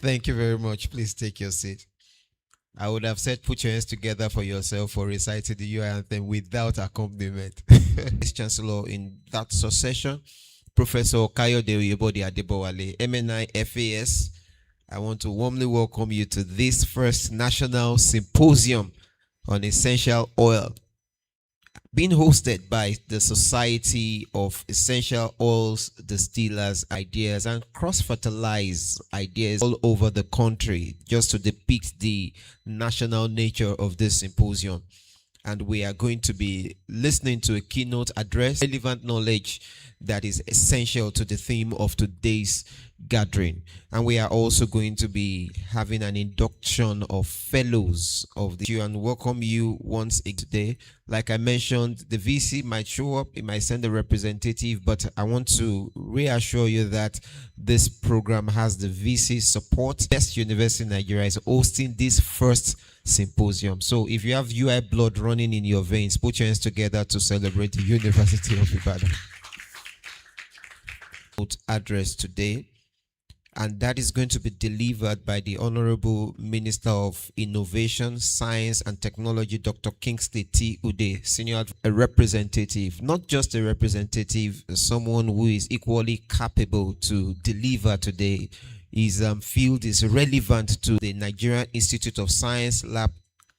Thank you very much. Please take your seat. I would have said put your hands together for yourself for reciting the UI anthem without accompaniment. Vice Chancellor in that succession, Professor Kayode Oyebode Adebowale, MNI FAS. I want to warmly welcome you to this first National Symposium on Essential Oil, being hosted by the Society of Essential Oils Distillers Ideas and cross-fertilize ideas all over the country just to depict the national nature of this symposium. And we are going to be listening to a keynote address, relevant knowledge that is essential to the theme of today's gathering. And we are also going to be having an induction of fellows of the and welcome you once again today. Like I mentioned, the VC might show up, it might send a representative, but I want to reassure you that this program has the VC support. Best University in Nigeria is hosting this first symposium. So if you have UI blood running in your veins, put your hands together to celebrate the University of Ibadan. Address today, and that is going to be delivered by the Honorable Minister of Innovation, Science and Technology, Dr. Kingsley T. Ude, Senior Representative, not just a representative, someone who is equally capable to deliver today. His field is relevant to the Nigerian Institute of Science, Lab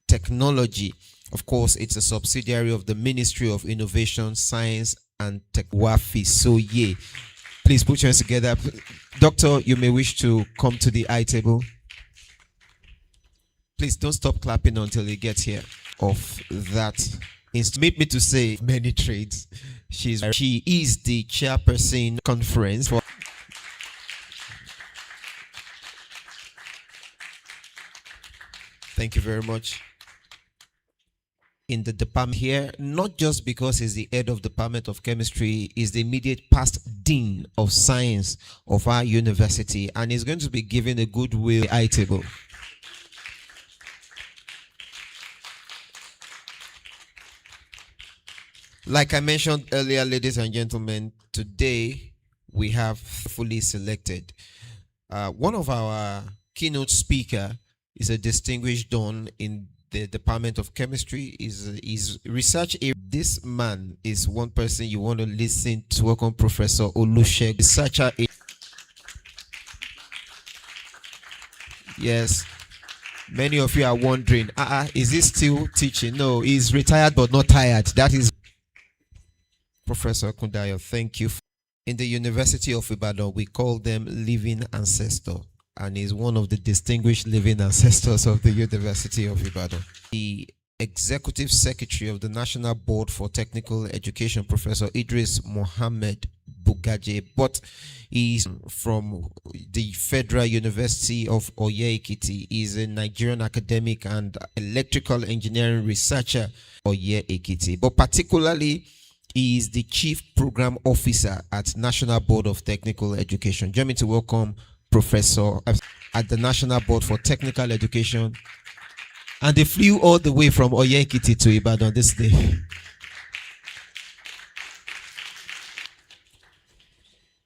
Technology. Of course, it's a subsidiary of the Ministry of Innovation, Science and Technology. So, yeah. Please put your hands together. Doctor, you may wish to come to the eye table. Please don't stop clapping until you get here. Of that, permit me to say many trades. She is the chairperson conference for. Thank you very much. In the department here, not just because he's the head of Department of Chemistry, is the immediate past dean of science of our university, and he's going to be given a goodwill eye table. Like I mentioned earlier, ladies and gentlemen, today we have fully selected. One of our keynote speaker is a distinguished don in the Department of Chemistry. Is research area. This man is one person you want to listen to. Welcome, Professor Olusegun. Researcher. Yes, many of you are wondering, is he still teaching? No, he's retired but not tired. That is Professor Kundayo. Thank you. In the University of Ibadan, we call them living ancestor, and is one of the distinguished living ancestors of the University of Ibadan. The Executive Secretary of the National Board for Technical Education, Professor Idris Mohammed Bugaje, but he's from the Federal University of Oye-Ekiti. He's a Nigerian academic and electrical engineering researcher, Oye-Ekiti, but particularly he is the Chief Program Officer at National Board of Technical Education. Join me to welcome Professor at the National Board for Technical Education, and they flew all the way from Oye-Ekiti to Ibadan this day.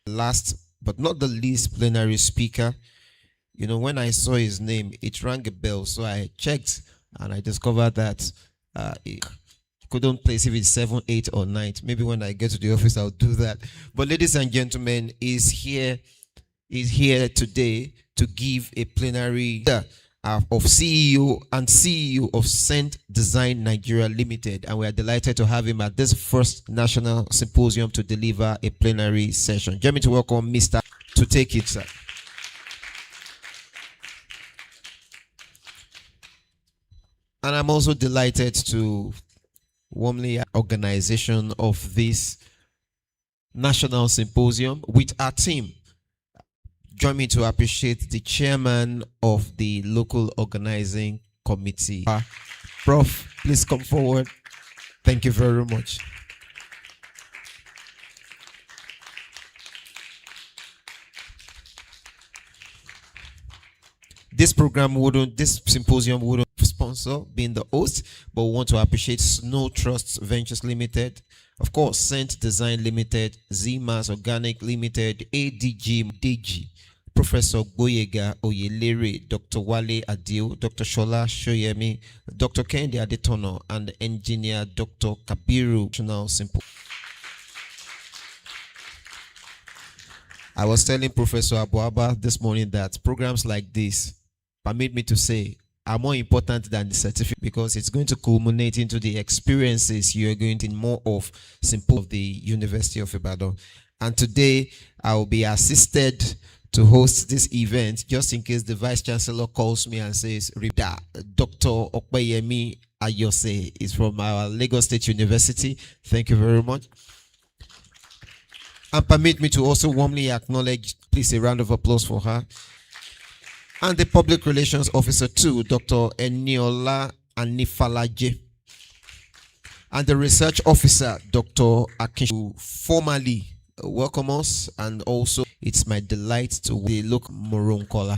Last but not the least plenary speaker, you know, when I saw his name, it rang a bell, so I checked and I discovered that it couldn't place if it's 7, 8 or 9. Maybe when I get to the office I'll do that. But ladies and gentlemen, is here today to give a plenary of CEO of Scent Design Nigeria Limited, and we are delighted to have him at this first national symposium to deliver a plenary session. Join me to welcome Mr. to take it, sir. And I'm also delighted to warmly organization of this national symposium with our team. Join me to appreciate the chairman of the local organizing committee. Prof, please come forward. Thank you very much. This symposium wouldn't sponsor being the host, but we want to appreciate Snow Trusts Ventures Limited, of course, Scent Design Limited, ZMAS Organic Limited, ADG, DG, Professor Boyega Oyelere, Dr. Wale Adil, Dr. Shola Shoyemi, Dr. Kendi Adetono, and Engineer Dr. Kabiru. National Symposium. I was telling Professor Abuaba this morning that programs like this permit me to say are more important than the certificate, because it's going to culminate into the experiences you are going to in more of Symposium of the University of Ibadan. And today I will be assisted to host this event, just in case the Vice Chancellor calls me and says, Rida, Dr. Okpeyemi Ayose is from our Lagos State University. Thank you very much. And permit me to also warmly acknowledge, please, a round of applause for her. And the Public Relations Officer too, Dr. Eniola Anifalaje. And the Research Officer, Dr. Akinshu, formally welcome us. And also, it's my delight to look maroon color.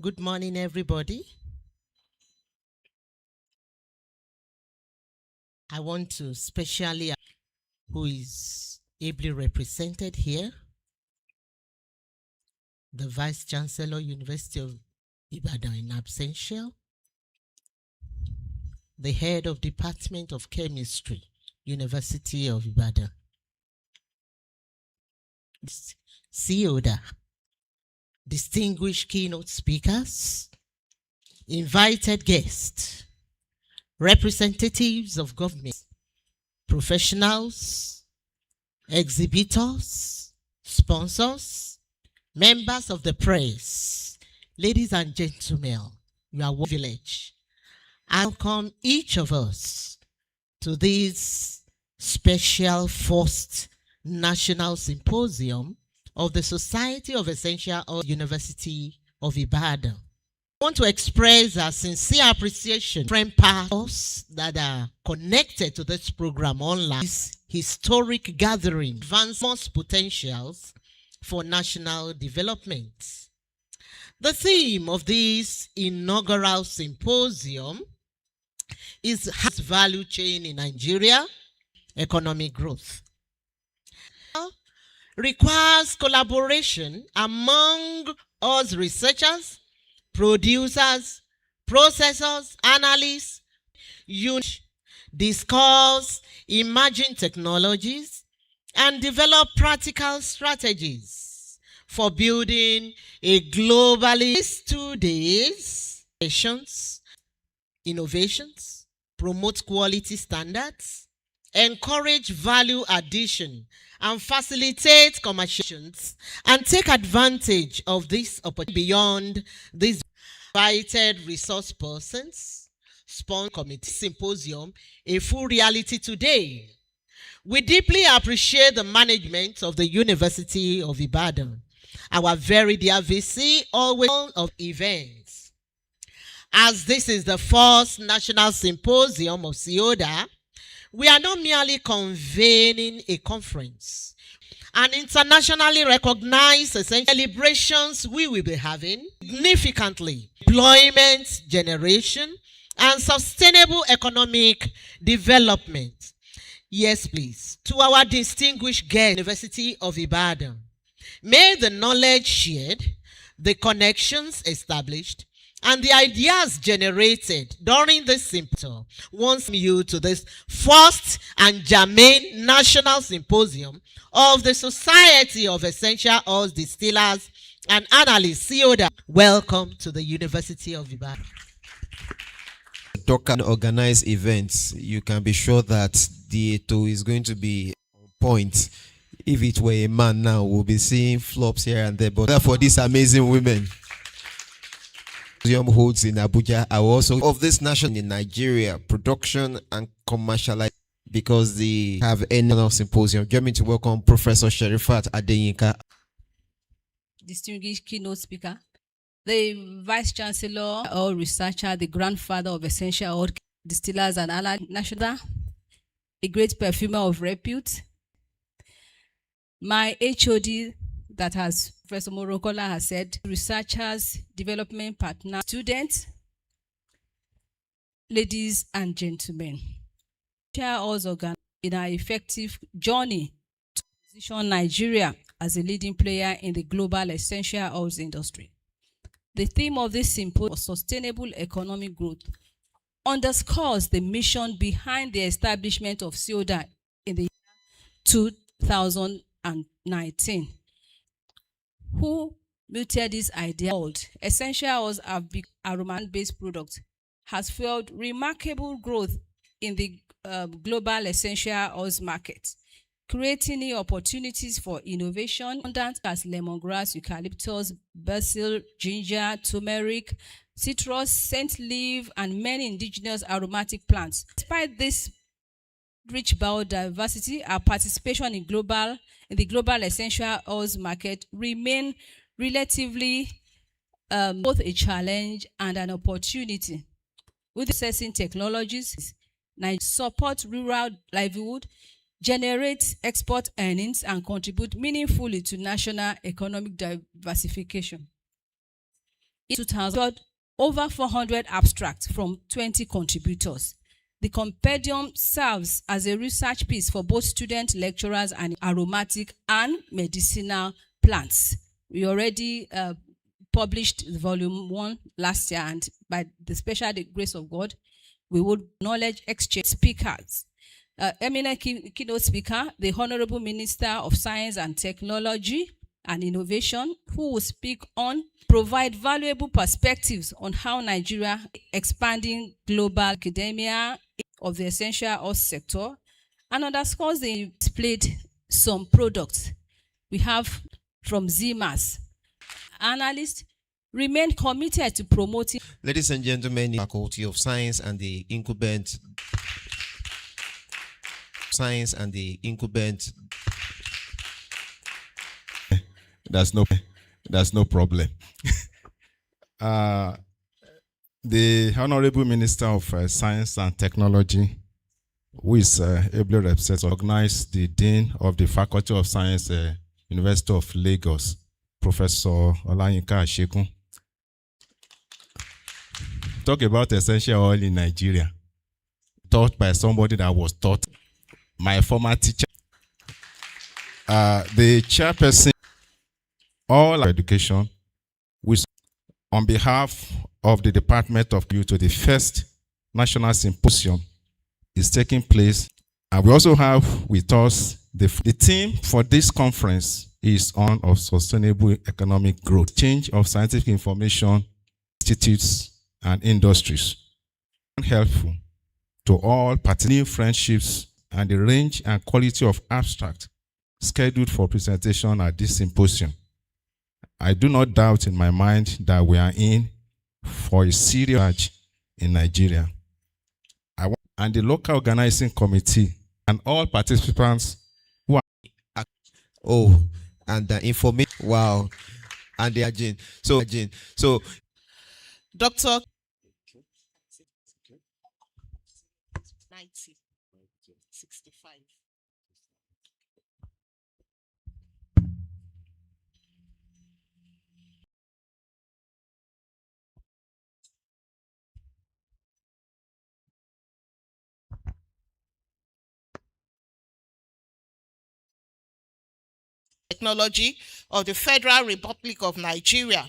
Good morning, everybody. I want to specially who is ably represented here, the Vice Chancellor, University of Ibadan in absentia, the Head of Department of Chemistry, University of Ibadan, SEODA, distinguished keynote speakers, invited guests, representatives of government, professionals, exhibitors, sponsors, members of the press, ladies and gentlemen, you are village. I welcome each of us to this special first National Symposium of the Society of Essential Oils, University of Ibadan. I want to express our sincere appreciation to friend partners that are connected to this program online. This historic gathering advances potentials for national development. The theme of this inaugural symposium is value chain in Nigeria, economic growth. Requires collaboration among us researchers, producers, processors, analysts, discuss emerging technologies, and develop practical strategies for building a globally. These 2 days, innovations, promote quality standards, encourage value addition, and facilitate commercializations, and take advantage of this opportunity beyond these invited resource persons, sponsor committee symposium, a full reality today. We deeply appreciate the management of the University of Ibadan, our very dear VC, always of events. As this is the first National Symposium of SEODA, we are not merely convening a conference. An internationally recognized celebrations we will be having significantly employment generation and sustainable economic development. Yes, please. To our distinguished guest, University of Ibadan, may the knowledge shared, the connections established, and the ideas generated during this symposium wants you to this first and germane National Symposium of the Society of Essential Oils, Distillers, and Analysts, SEODA. Welcome to the University of Ibadan. Can organize events, you can be sure that the ETO is going to be on point. If it were a man now, we'll be seeing flops here and there, but for these amazing women. Museum holds in Abuja are also of this national in Nigeria, production and commercialization, because they have annual symposium. Join me to welcome Professor Sherifat Adeyinka. Distinguished keynote speaker, the Vice Chancellor or researcher, the grandfather of essential oil distillers and allied national, a great perfumer of repute, my HOD, that, as Professor Morokola has said, researchers, development partners, students, ladies and gentlemen, share us in our effective journey to position Nigeria as a leading player in the global essential oils industry. The theme of this symposium, sustainable economic growth, underscores the mission behind the establishment of SEODA in the year 2019. Who muted this idea called essential oils have become aroma-based products has fueled remarkable growth in the global essential oils market, creating new opportunities for innovation, abundant as lemongrass, eucalyptus, basil, ginger, turmeric, citrus, scent leaf, and many indigenous aromatic plants. Despite this rich biodiversity, our participation in the global essential oils market remain relatively both a challenge and an opportunity. With processing technologies, support rural livelihood, generate export earnings, and contribute meaningfully to national economic diversification. In 2000, over 400 abstracts from 20 contributors. The compendium serves as a research piece for both student lecturers and aromatic and medicinal plants. We already published volume 1 last year, and by the special grace of God, we would knowledge exchange speakers. Eminent keynote speaker, the Honorable Minister of Science and Technology and Innovation, who will speak on provide valuable perspectives on how Nigeria expanding global academia of the essential oil sector, and underscores the displayed some products we have from ZMAS. Analysts remain committed to promoting. Ladies and gentlemen, the Faculty of Science and the Incumbent That's no problem. The Honorable Minister of Science and Technology, who is ably represented, Organised, the Dean of the Faculty of Science, University of Lagos, Professor Olayinka Ashekun. Talk about essential oil in Nigeria. Taught by somebody that was taught, my former teacher. The chairperson, all education, which on behalf of the Department of Youth, to the first National Symposium is taking place. And we also have with us the theme for this conference is on of sustainable economic growth, change of scientific information, institutes and industries. Helpful to all parties, new friendships, and the range and quality of abstract scheduled for presentation at this symposium. I do not doubt in my mind that we are in for a serious search in Nigeria. And the local organizing committee and all participants who are and the information. Wow. And the agent. So Dr. 90, 65. Technology of the Federal Republic of Nigeria.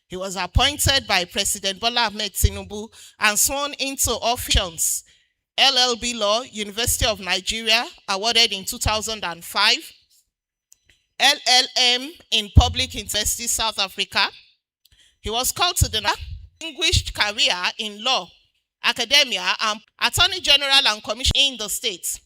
He was appointed by President Bola Ahmed Tinubu and sworn into office. LLB Law, University of Nigeria, awarded in 2005. LLM in Public University, South Africa. He was called to the distinguished career in law, academia, and Attorney General and Commissioner in the state.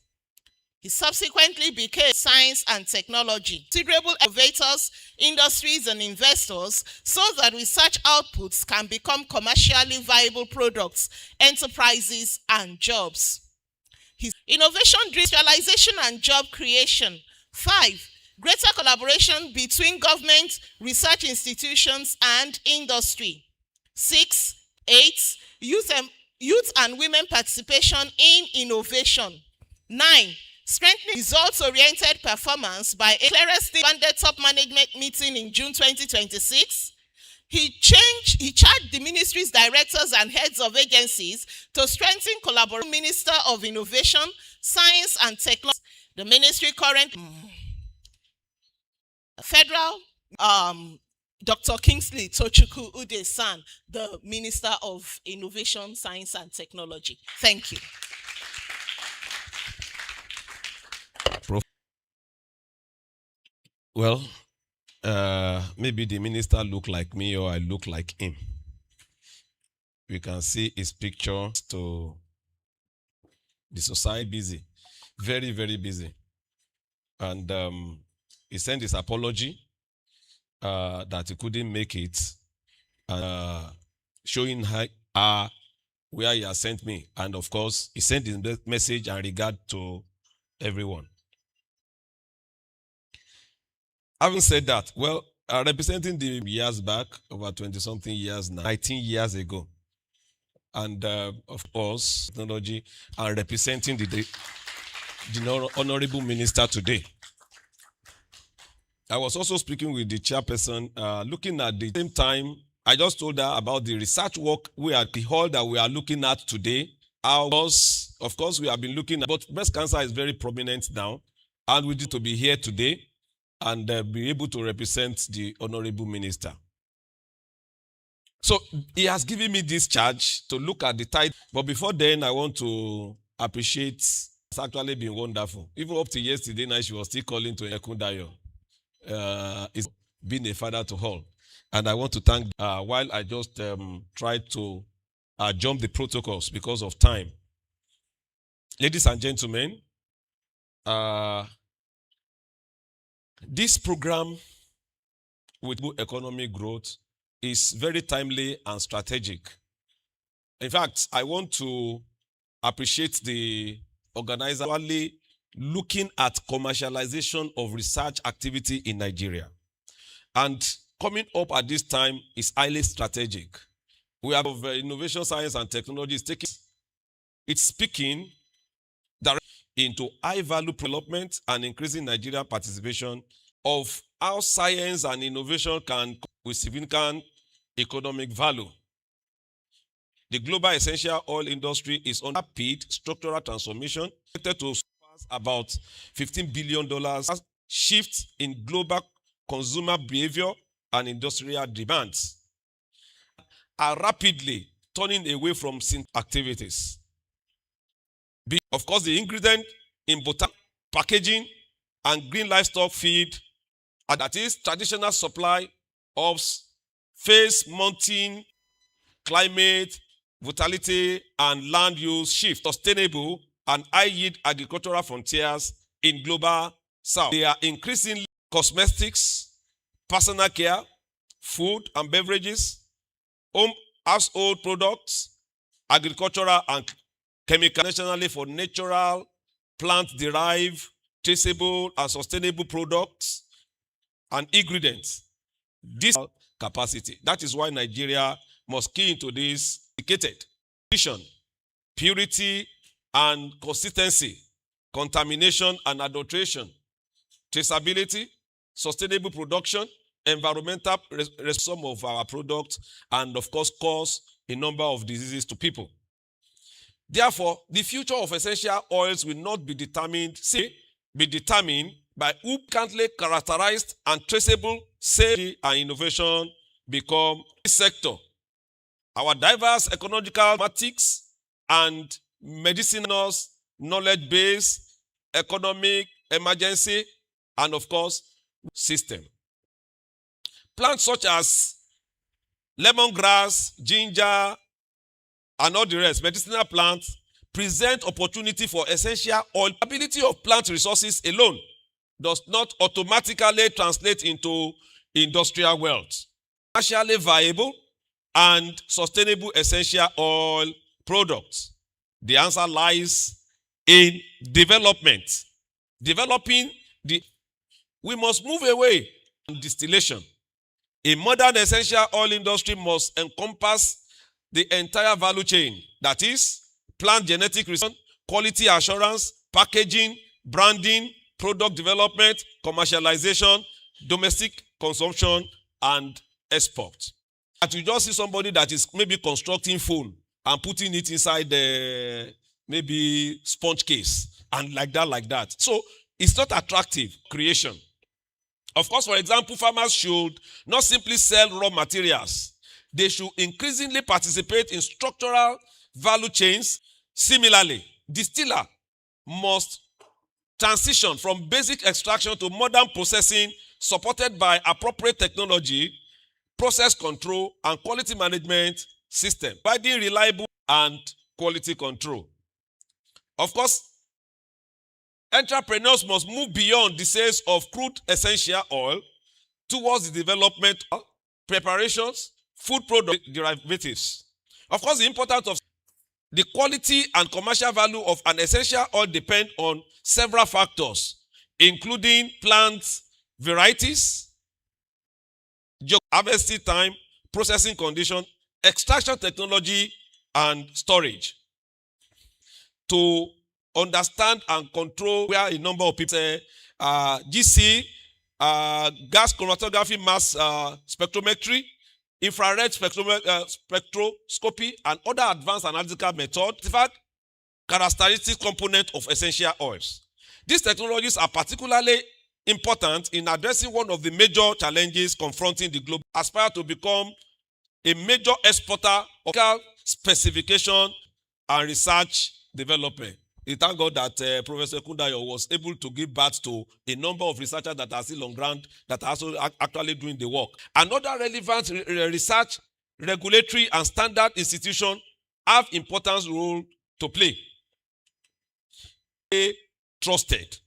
He subsequently became science and technology, considerable innovators, industries, and investors, so that research outputs can become commercially viable products, enterprises, and jobs. His innovation, industrialization, and job creation. 5. Greater collaboration between government, research institutions, and industry. 6. 8. Youth and women participation in innovation. 9. Strengthening results-oriented performance by a clearest funded top management meeting in June 2026. He charged the ministry's directors and heads of agencies to strengthen collaboration. Minister of Innovation, Science and Technology. The ministry current federal Dr. Kingsley Tochukwu Udesan, the Minister of Innovation, Science and Technology. Thank you. Well, maybe the minister look like me or I look like him. We can see his picture to the society busy, very, very busy. And he sent his apology that he couldn't make it, showing where he has sent me. And of course, he sent his message and regard to everyone. Having said that, well, representing the years back, over 20-something years now, 19 years ago, and of course, technology, and representing the honorable minister today. I was also speaking with the chairperson, looking at the same time. I just told her about the research work the hall that we are looking at today. Of course, we have been looking at, but breast cancer is very prominent now, and we need to be here today and be able to represent the honorable minister. So he has given me this charge to look at the title. But before then, I want to appreciate. It's actually been wonderful. Even up to yesterday night, she was still calling to Ekundayo. It's been a father to all. And I want to thank, while I just tried to jump the protocols because of time. Ladies and gentlemen, this program with economic growth is very timely and strategic. In fact, I want to appreciate the organizer looking at commercialization of research activity in Nigeria. And coming up at this time is highly strategic. We have innovation, science, and technology is taking, it's speaking directly into high-value development and increasing Nigerian participation of how science and innovation can with significant economic value. The global essential oil industry is on rapid structural transformation, expected to surpass about $15 billion shift in global consumer behavior and industrial demands are rapidly turning away from synthetic activities. Of course, the ingredient in botanical packaging and green livestock feed, that is traditional supply of face mounting climate, vitality, and land use shift, sustainable and high-yield agricultural frontiers in global south. They are increasingly cosmetics, personal care, food and beverages, home household products, agricultural and chemical, nationally for natural, plant-derived, traceable and sustainable products and ingredients. This capacity. That is why Nigeria must key into this indicated vision, purity and consistency, contamination and adulteration, traceability, sustainable production, environmental some of our products, and of course cause a number of diseases to people. Therefore, the future of essential oils will not be determined by who currently characterized and traceable safety and innovation become this sector. Our diverse ecological mathematics and medicinal knowledge base, economic emergency, and of course, system. Plants such as lemongrass, ginger, and all the rest, medicinal plants, present opportunity for essential oil. Ability of plant resources alone does not automatically translate into industrial wealth. Commercially viable and sustainable essential oil products. The answer lies in development. We must move away from distillation. A modern essential oil industry must encompass the entire value chain. That is, plant genetic research, quality assurance, packaging, branding, product development, commercialization, domestic consumption, and export. That you just see somebody that is maybe constructing phone and putting it inside the maybe sponge case and like that. So it's not attractive creation. Of course, for example, farmers should not simply sell raw materials. They should increasingly participate in structural value chains. Similarly, distiller must transition from basic extraction to modern processing supported by appropriate technology, process control, and quality management system, providing reliable and quality control. Of course, entrepreneurs must move beyond the sales of crude essential oil towards the development of preparations, food product derivatives. Of course, the importance of the quality and commercial value of an essential oil depend on several factors, including plant varieties, harvesting time, processing condition, extraction technology, and storage. To understand and control where a number of people say GC, gas chromatography mass spectrometry, infrared spectroscopy, and other advanced analytical methods, in fact, characteristic component of essential oils. These technologies are particularly important in addressing one of the major challenges confronting the globe. Aspire to become a major exporter of specification and research development. We thank God that Professor Kundayo was able to give birth to a number of researchers that are still on ground that are also actually doing the work. Another relevant research, regulatory, and standard institutions have important role to play. Trusted.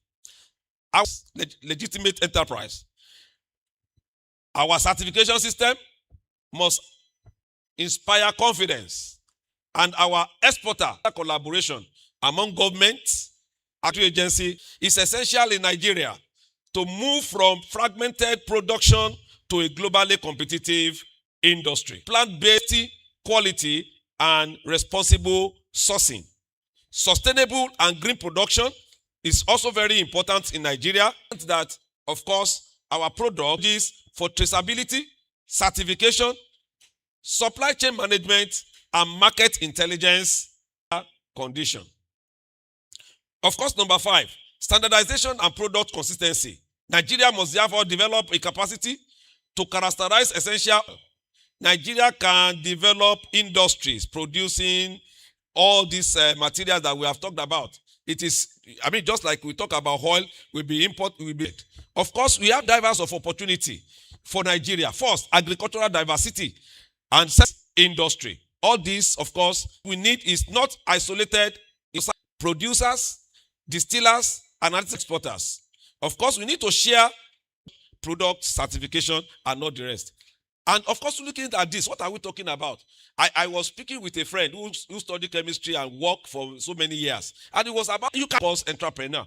Our legitimate enterprise. Our certification system must inspire confidence, and our exporter collaboration among governments and agency is essential in Nigeria to move from fragmented production to a globally competitive industry. Plant-based quality and responsible sourcing. Sustainable and green production is also very important in Nigeria. That, of course, our product is for traceability, certification, supply chain management, and market intelligence condition. Of course, number 5, standardization and product consistency. Nigeria must therefore develop a capacity to characterize essential. Nigeria can develop industries producing all these materials that we have talked about. It is, just like we talk about oil, will be import, will be. Of course, we have diverse of opportunity for Nigeria. First, agricultural diversity and industry. All this, of course, we need is not isolated producers, distillers, and exporters. Of course, we need to share product certification and not the rest. And of course, looking at this, what are we talking about? I was speaking with a friend who studied chemistry and worked for so many years. And it was about you can cause entrepreneur.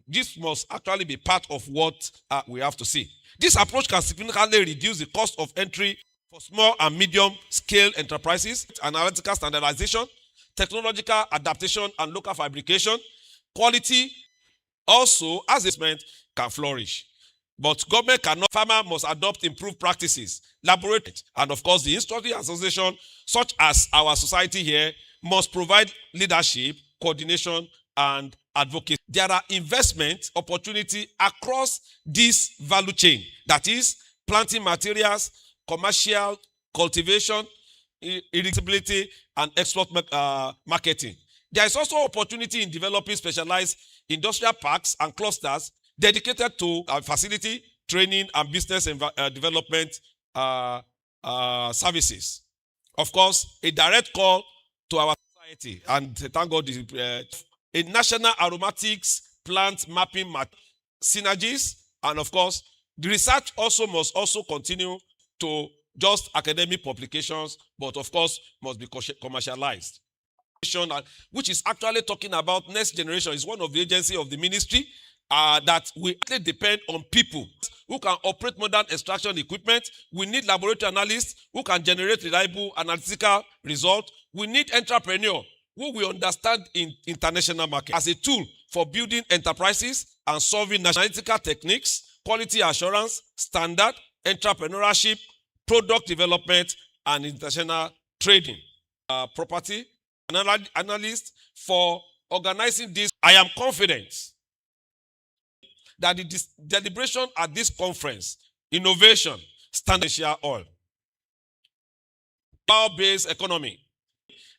This must actually be part of what we have to see. This approach can significantly reduce the cost of entry for small and medium scale enterprises, analytical standardization, technological adaptation, and local fabrication. Quality also, as assessment, can flourish. But government cannot, farmer must adopt improved practices, laboratory, and of course the industry association, such as our society here, must provide leadership, coordination, and advocacy. There are investment opportunities across this value chain. That is, planting materials, commercial cultivation, irritability, and export marketing. There is also opportunity in developing specialized industrial parks and clusters dedicated to facility, training, and business development services. Of course, a direct call to our society, and thank God, a national aromatics plant mapping synergies, and of course, the research also must also continue to just academic publications, but of course, must be commercialized. Which is actually talking about next generation, is one of the agencies of the ministry that we actually depend on people who can operate modern extraction equipment. We need laboratory analysts who can generate reliable analytical results. We need entrepreneurs who will understand in international market as a tool for building enterprises and solving analytical techniques, quality assurance, standard, entrepreneurship, product development, and international trading. Property analyst for organizing this. I am confident that the deliberation at this conference, innovation, standard share all, power-based economy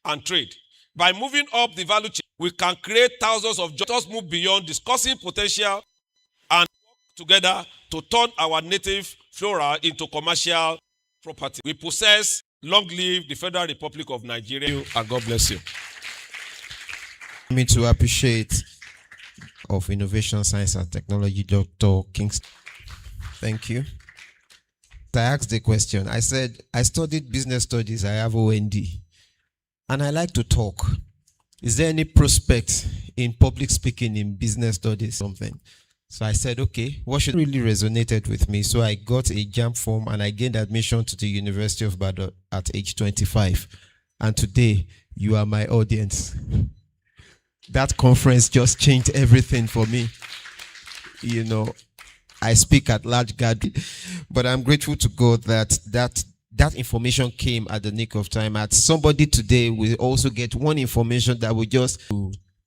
and trade. By moving up the value chain, we can create thousands of jobs. Let us move beyond discussing potential and work together to turn our native flora into commercial property. We possess. Long live the Federal Republic of Nigeria, and God bless you. Me to appreciate of Innovation, Science and Technology, Dr. Kingston. Thank you. I asked the question. I said, I studied business studies. I have OND. And I like to talk. Is there any prospect in public speaking in business studies? Something. So I said, okay, what should really resonated with me? So I got a JAMB form and I gained admission to the University of Ibadan at age 25. And today, you are my audience. That conference just changed everything for me. You know, I speak at large gathering, but I'm grateful to God that information came at the nick of time. At somebody today will also get one information that will just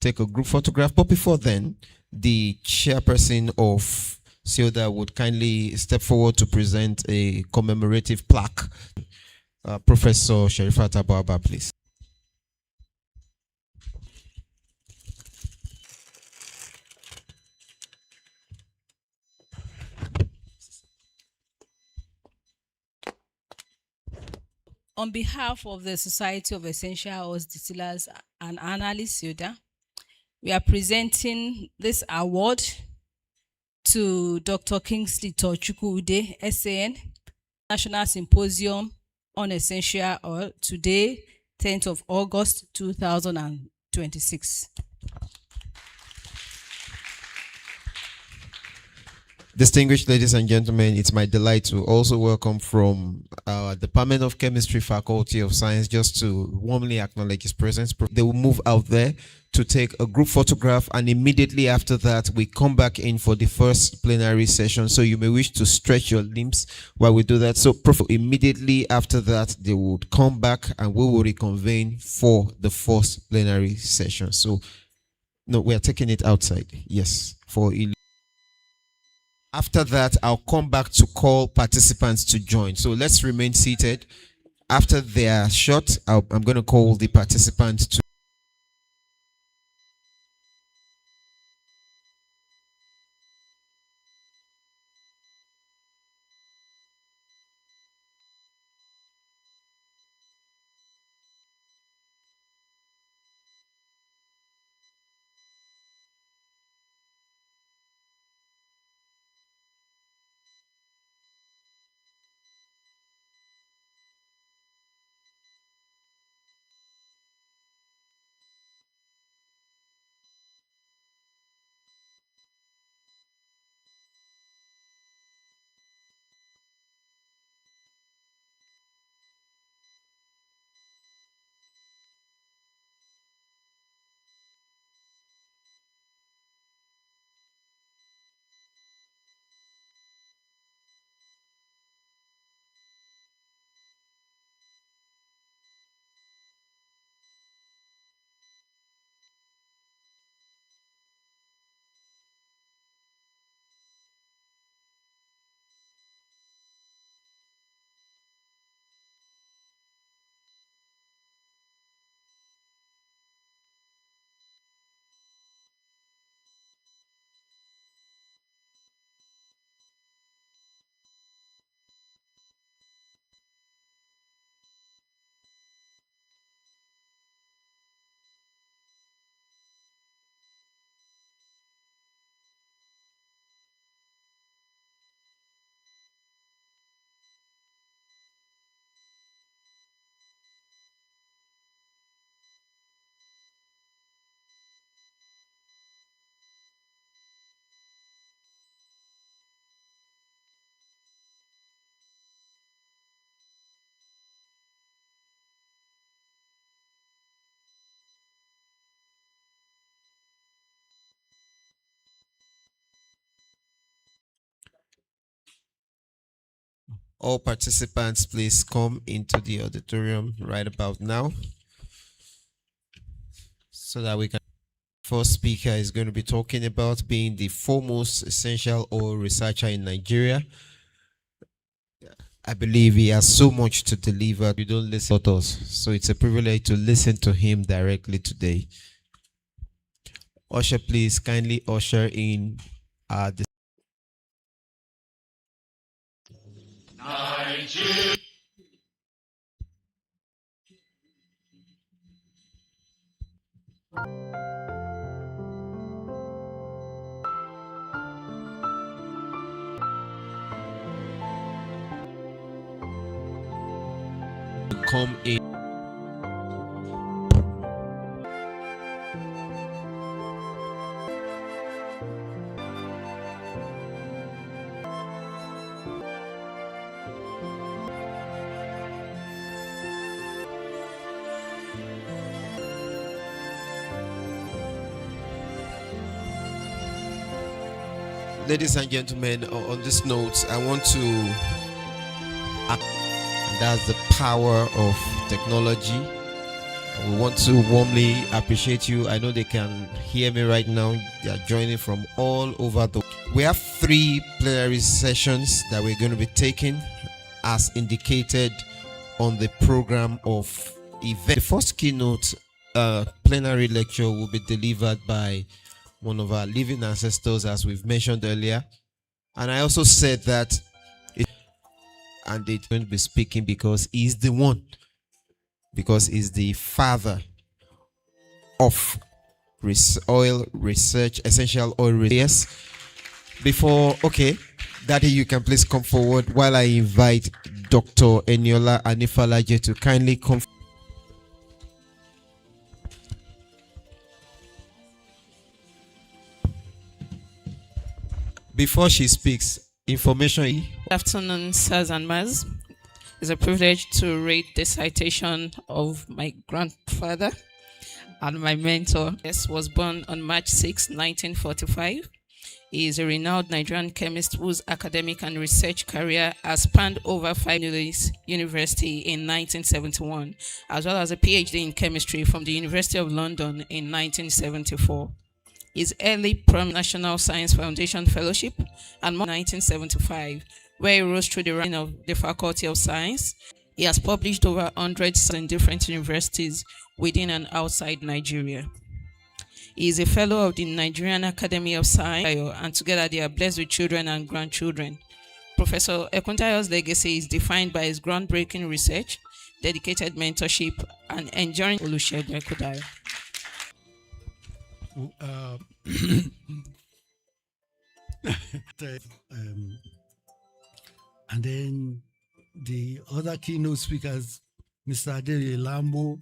take a group photograph. But before then, the chairperson of SEODA would kindly step forward to present a commemorative plaque. Professor Sherifat Ababa, please. On behalf of the Society of Essential Oils Distillers and Analysts, SEODA, we are presenting this award to Dr. Kingsley Tochukwu-Ude, SAN, National Symposium on Essential Oil, today, 10th of August, 2026. Distinguished ladies and gentlemen, it's my delight to also welcome from our Department of Chemistry, Faculty of Science, just to warmly acknowledge his presence. They will move out there to take a group photograph, and immediately after that, we come back in for the first plenary session. So you may wish to stretch your limbs while we do that. So immediately after that, they would come back and we will reconvene for the first plenary session. So, no, we are taking it outside. Yes, for after that, I'll come back to call participants to join. So let's remain seated. After they are shot, I'm going to call the participants to All participants, please come into the auditorium right about now so that we can. First speaker is going to be talking about being the foremost essential oil researcher in Nigeria. I believe he has so much to deliver. You don't listen to us, so it's a privilege to listen to him directly today. Usher, please kindly usher in the Nigeria. Come in. Ladies and gentlemen, on this note, I want to, and that's the power of technology. We want to warmly appreciate you. I know they can hear me right now. They are joining from all over the. We have 3 plenary sessions that we're going to be taking as indicated on the program of event. The first keynote plenary lecture will be delivered by one of our living ancestors, as we've mentioned earlier. And I also said that and they're going to be speaking because he's the one, because he's the father of oil research, essential oil research. Yes. Before, okay, Daddy, you can please come forward while I invite Dr. Eniola Anifalaje to kindly come. Before she speaks, information. Good afternoon, sirs and ma'ams. It's a privilege to read the citation of my grandfather and my mentor. Yes, was born on March 6, 1945. He is a renowned Nigerian chemist whose academic and research career has spanned over 5 University in 1971, as well as a PhD in chemistry from the University of London in 1974. His early National Science Foundation Fellowship and 1975, where he rose through the rank of the Faculty of Science. He has published over 100 in different universities within and outside Nigeria. He is a fellow of the Nigerian Academy of Science, and together they are blessed with children and grandchildren. Professor Ekuntayo's legacy is defined by his groundbreaking research, dedicated mentorship, and enduring Olusegun Ekudayo. And then the other keynote speakers, Mr. Adele Lambo,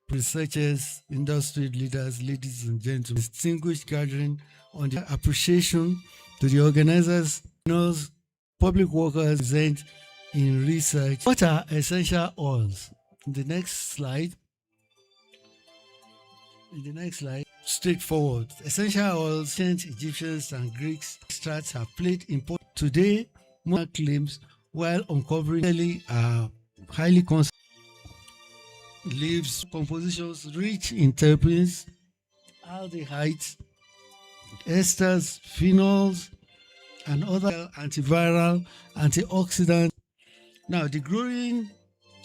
researchers, industry leaders, ladies and gentlemen, distinguished gathering on the appreciation to the organizers, public workers present in research. What are essential oils? In the next slide. Straightforward. Essential oils, ancient Egyptians and Greeks extracts have played important. Today, more claims, while uncovering are highly concentrated. Leaves compositions rich in terpenes, aldehydes, esters, phenols, and other antiviral, antioxidants. Now, the growing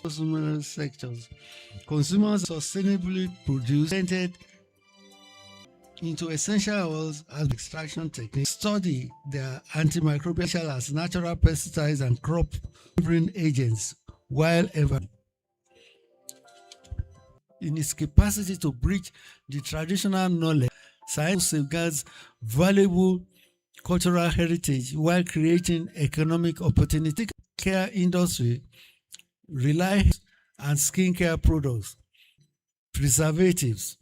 consumer sectors, consumers sustainably produced into essential oils as extraction techniques. Study their antimicrobial as natural pesticides and crop covering agents, while ever in its capacity to bridge the traditional knowledge, science safeguards valuable cultural heritage while creating economic opportunity. Care industry rely on skincare products, preservatives,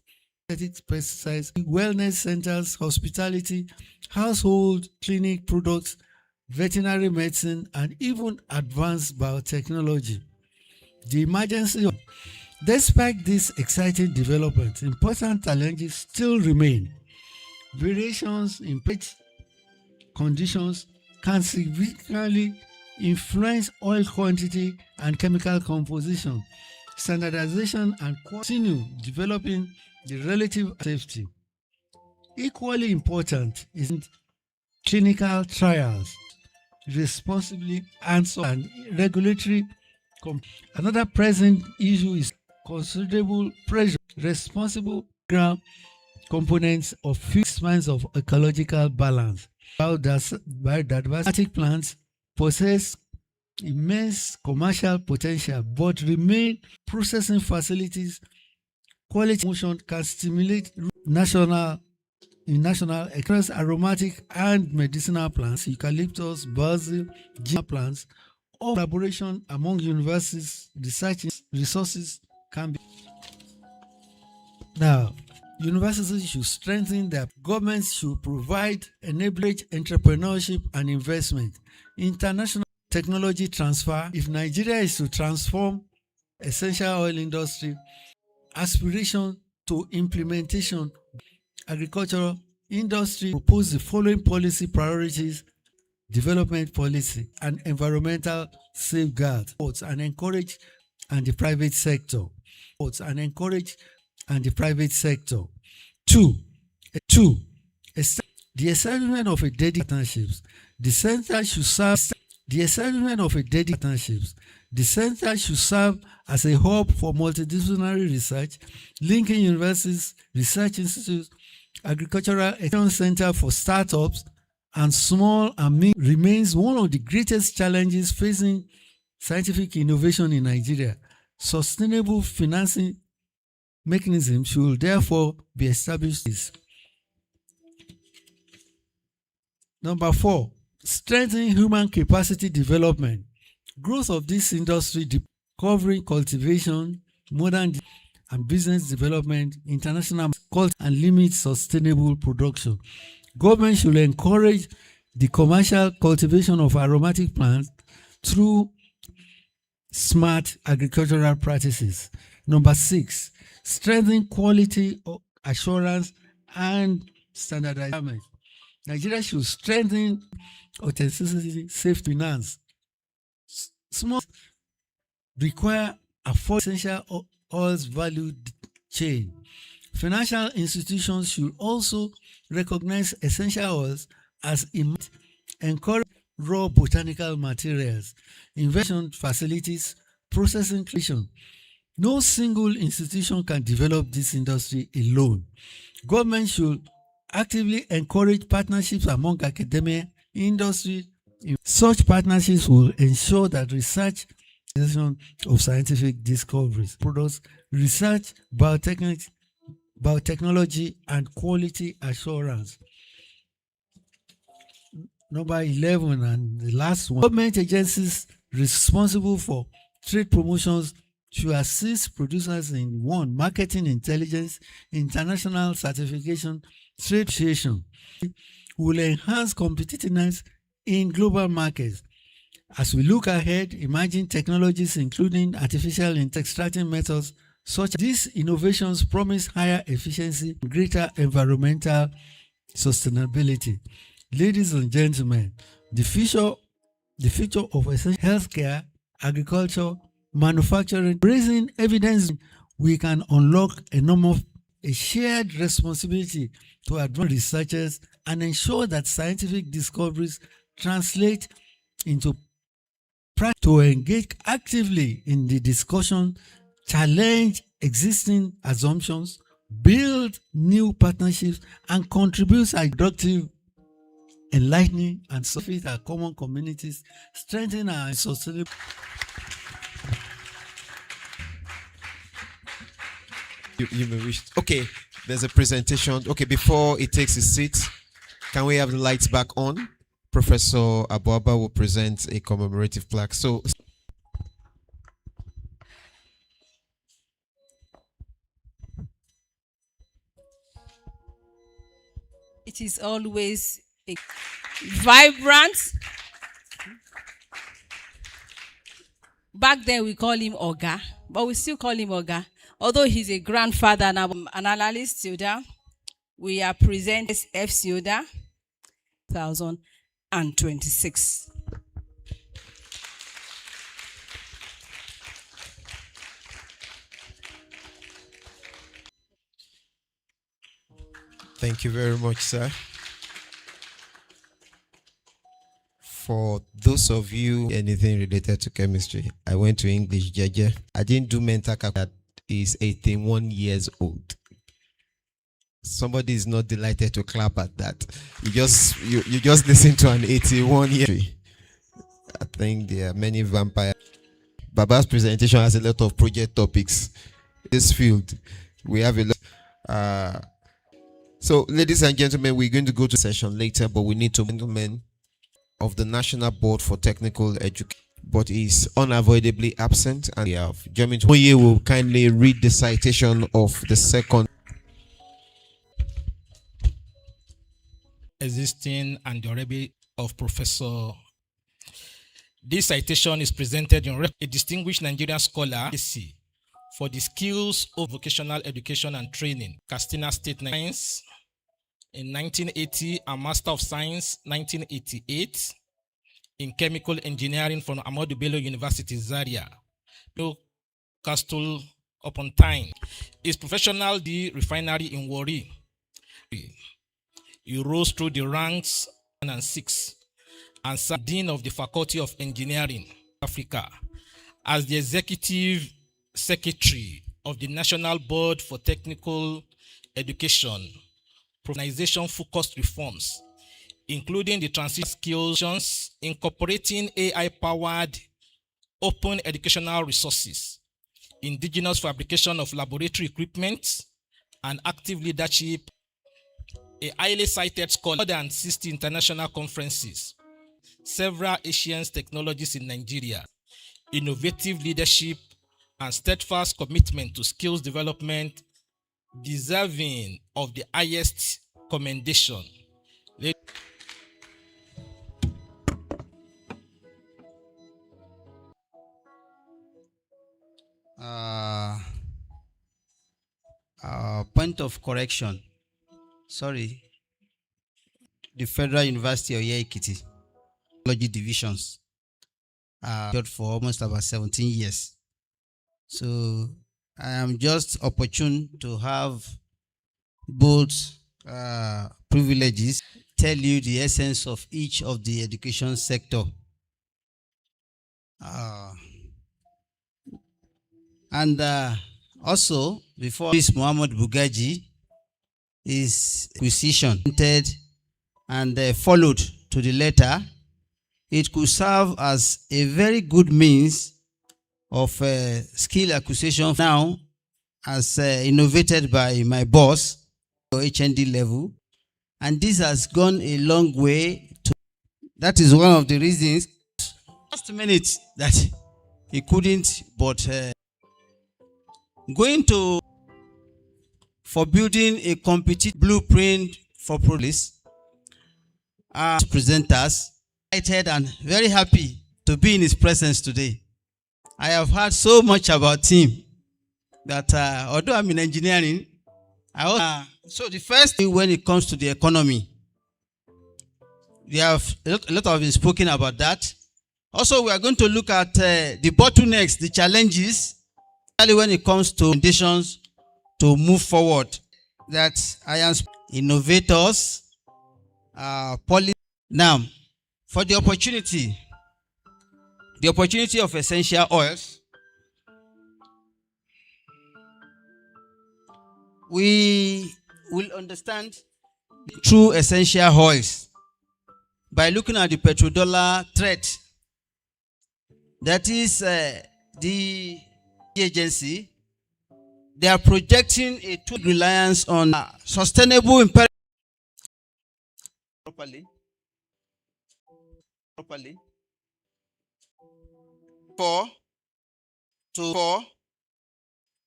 pesticides, wellness centers, hospitality, household clinic products, veterinary medicine, and even advanced biotechnology. The emergency of Despite this exciting development, important challenges still remain. Variations in pet conditions can significantly influence oil quantity and chemical composition. Standardization and continue developing the relative safety. Equally important is clinical trials responsibly and regulatory. Another present issue is considerable pressure, responsible ground components of fixed lines of ecological balance. Biodiversity plants possess immense commercial potential but remain processing facilities. Quality motion can stimulate national across aromatic and medicinal plants, eucalyptus, basil, ginger plants. All collaboration among universities, research resources can be. Now, universities should strengthen their governments should provide enabling entrepreneurship and investment. International technology transfer. If Nigeria is to transform essential oil industry, aspiration to implementation, agricultural industry propose the following policy priorities: development policy and environmental safeguards, and encourage and the private sector. Two, the establishment of a dedicated partnerships. The center should serve as a hub for multidisciplinary research, linking universities, research institutes, agricultural extension center for startups, and small and mid remains one of the greatest challenges facing scientific innovation in Nigeria. Sustainable financing mechanisms should therefore be established. Number 4, strengthening human capacity development. Growth of this industry covering cultivation, modern and business development, international culture, and limit sustainable production. Government should encourage the commercial cultivation of aromatic plants through smart agricultural practices. Number 6, strengthen quality assurance and standardization. Nigeria should strengthen authenticity, safety, finance. Small require essential oils value chain. Financial institutions should also recognize essential oils as encourage raw botanical materials, invention facilities, processing creation. No single institution can develop this industry alone. Government should actively encourage partnerships among academia, industry. Such partnerships will ensure that research of scientific discoveries, products, research, biotechnology, and quality assurance. Number 11, and the last one, government agencies responsible for trade promotions should assist producers in 1, marketing intelligence, international certification, trade association, will enhance competitiveness in global markets. As we look ahead, emerging technologies including artificial extracting methods such as these innovations promise higher efficiency, greater environmental sustainability. Ladies and gentlemen, the future of essential healthcare, agriculture, manufacturing, raising evidence, we can unlock a shared responsibility to advance researchers and ensure that scientific discoveries translate into practice. To engage actively in the discussion, challenge existing assumptions, build new partnerships, and contribute to productive, enlightening, and benefit our common communities, strengthen our sustainable. You may wish. Okay, there's a presentation. Okay, before it takes its seat, can we have the lights back on? Professor Abuaba will present a commemorative plaque. So, it is always a vibrant. Back then we call him Oga, but we still call him Oga. Although he's a grandfather now, Analysts SEODA, we are presenting SEODA 2026. Thank you very much, sir. For those of you anything related to chemistry, I went to English, Jeje. I didn't do mental calculation. That is 81 years old. Somebody is not delighted to clap at that. You just listen to an 81-year. I think there are many vampires. Baba's presentation has a lot of project topics. This field, we have a lot. So, ladies and gentlemen, we're going to go to session later, but we need to gentlemen of the National Board for Technical Education, but is unavoidably absent, and we have Jeremy Oye will kindly read the citation of the second. Existing and durability of Professor. This citation is presented in a distinguished Nigerian scholar for the skills of vocational education and training, Katsina State Science in 1980, and Master of Science 1988 in Chemical Engineering from Ahmadu Bello University, Zaria, Castle upon Tyne. His professional the refinery in Warri. He rose through the ranks and six, and served Dean of the Faculty of Engineering, Africa, as the Executive Secretary of the National Board for Technical Education, organization-focused reforms, including the transition skills, incorporating AI-powered open educational resources, indigenous fabrication of laboratory equipment, and active leadership. A highly cited scholar, more than 60 international conferences, several Asian technologies in Nigeria, innovative leadership, and steadfast commitment to skills development, deserving of the highest commendation. Point of correction. Sorry. The Federal University of Ekiti Technology Divisions for almost about 17 years. So I am just opportune to have both privileges, tell you the essence of each of the education sector. Also, before this, Muhammad Bugaji is acquisition and followed to the letter. It could serve as a very good means of skill acquisition now, as innovated by my boss at HND level, and this has gone a long way. That is one of the reasons. Last minute that he couldn't, but going to for building a competitive blueprint for police. Presenters, excited and very happy to be in his presence today. I have heard so much about him that although I'm in engineering, so the first thing when it comes to the economy, we have a lot of been spoken about that. Also, we are going to look at the bottlenecks, the challenges, especially when it comes to conditions to move forward. That I am innovators, policy. Now, for the opportunity of essential oils, we will understand true essential oils by looking at the petrodollar threat. That is the agency. They are projecting a total reliance on sustainable imperative. Properly.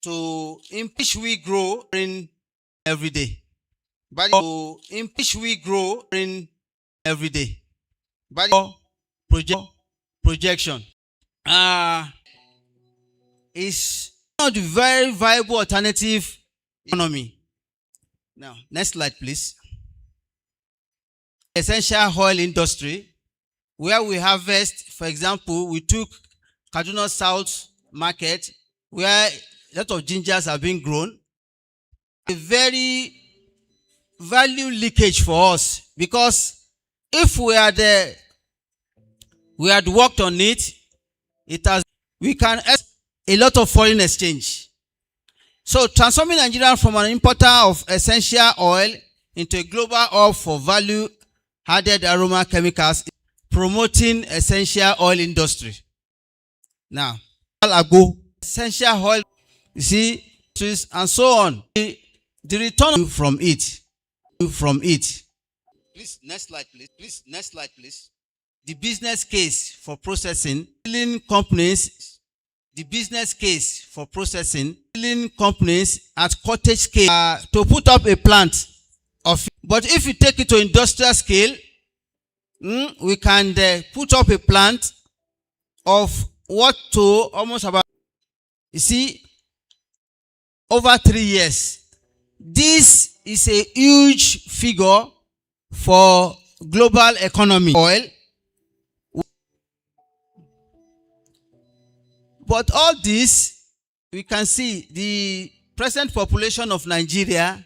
To impeach we grow in every day. But to impeach we grow in every day. But projection is not the very viable alternative economy. Now, next slide, please. Essential oil industry, where we harvest, for example, we took Kaduna South market, where a lot of gingers are being grown. A very value leakage for us, because if we had worked on it, we can export a lot of foreign exchange. So transforming Nigeria from an importer of essential oil into a global hub for value added aroma chemicals, promoting essential oil industry. Now, essential oil, you see, and so on. The return from it. Please, next slide, please. The business case for processing companies. The business case for processing companies at cottage scale to put up a plant of. But if you take it to industrial scale, we can put up a plant of what to almost about, you see, over 3 years. This is a huge figure for global economy. Oil. But all this, we can see the present population of Nigeria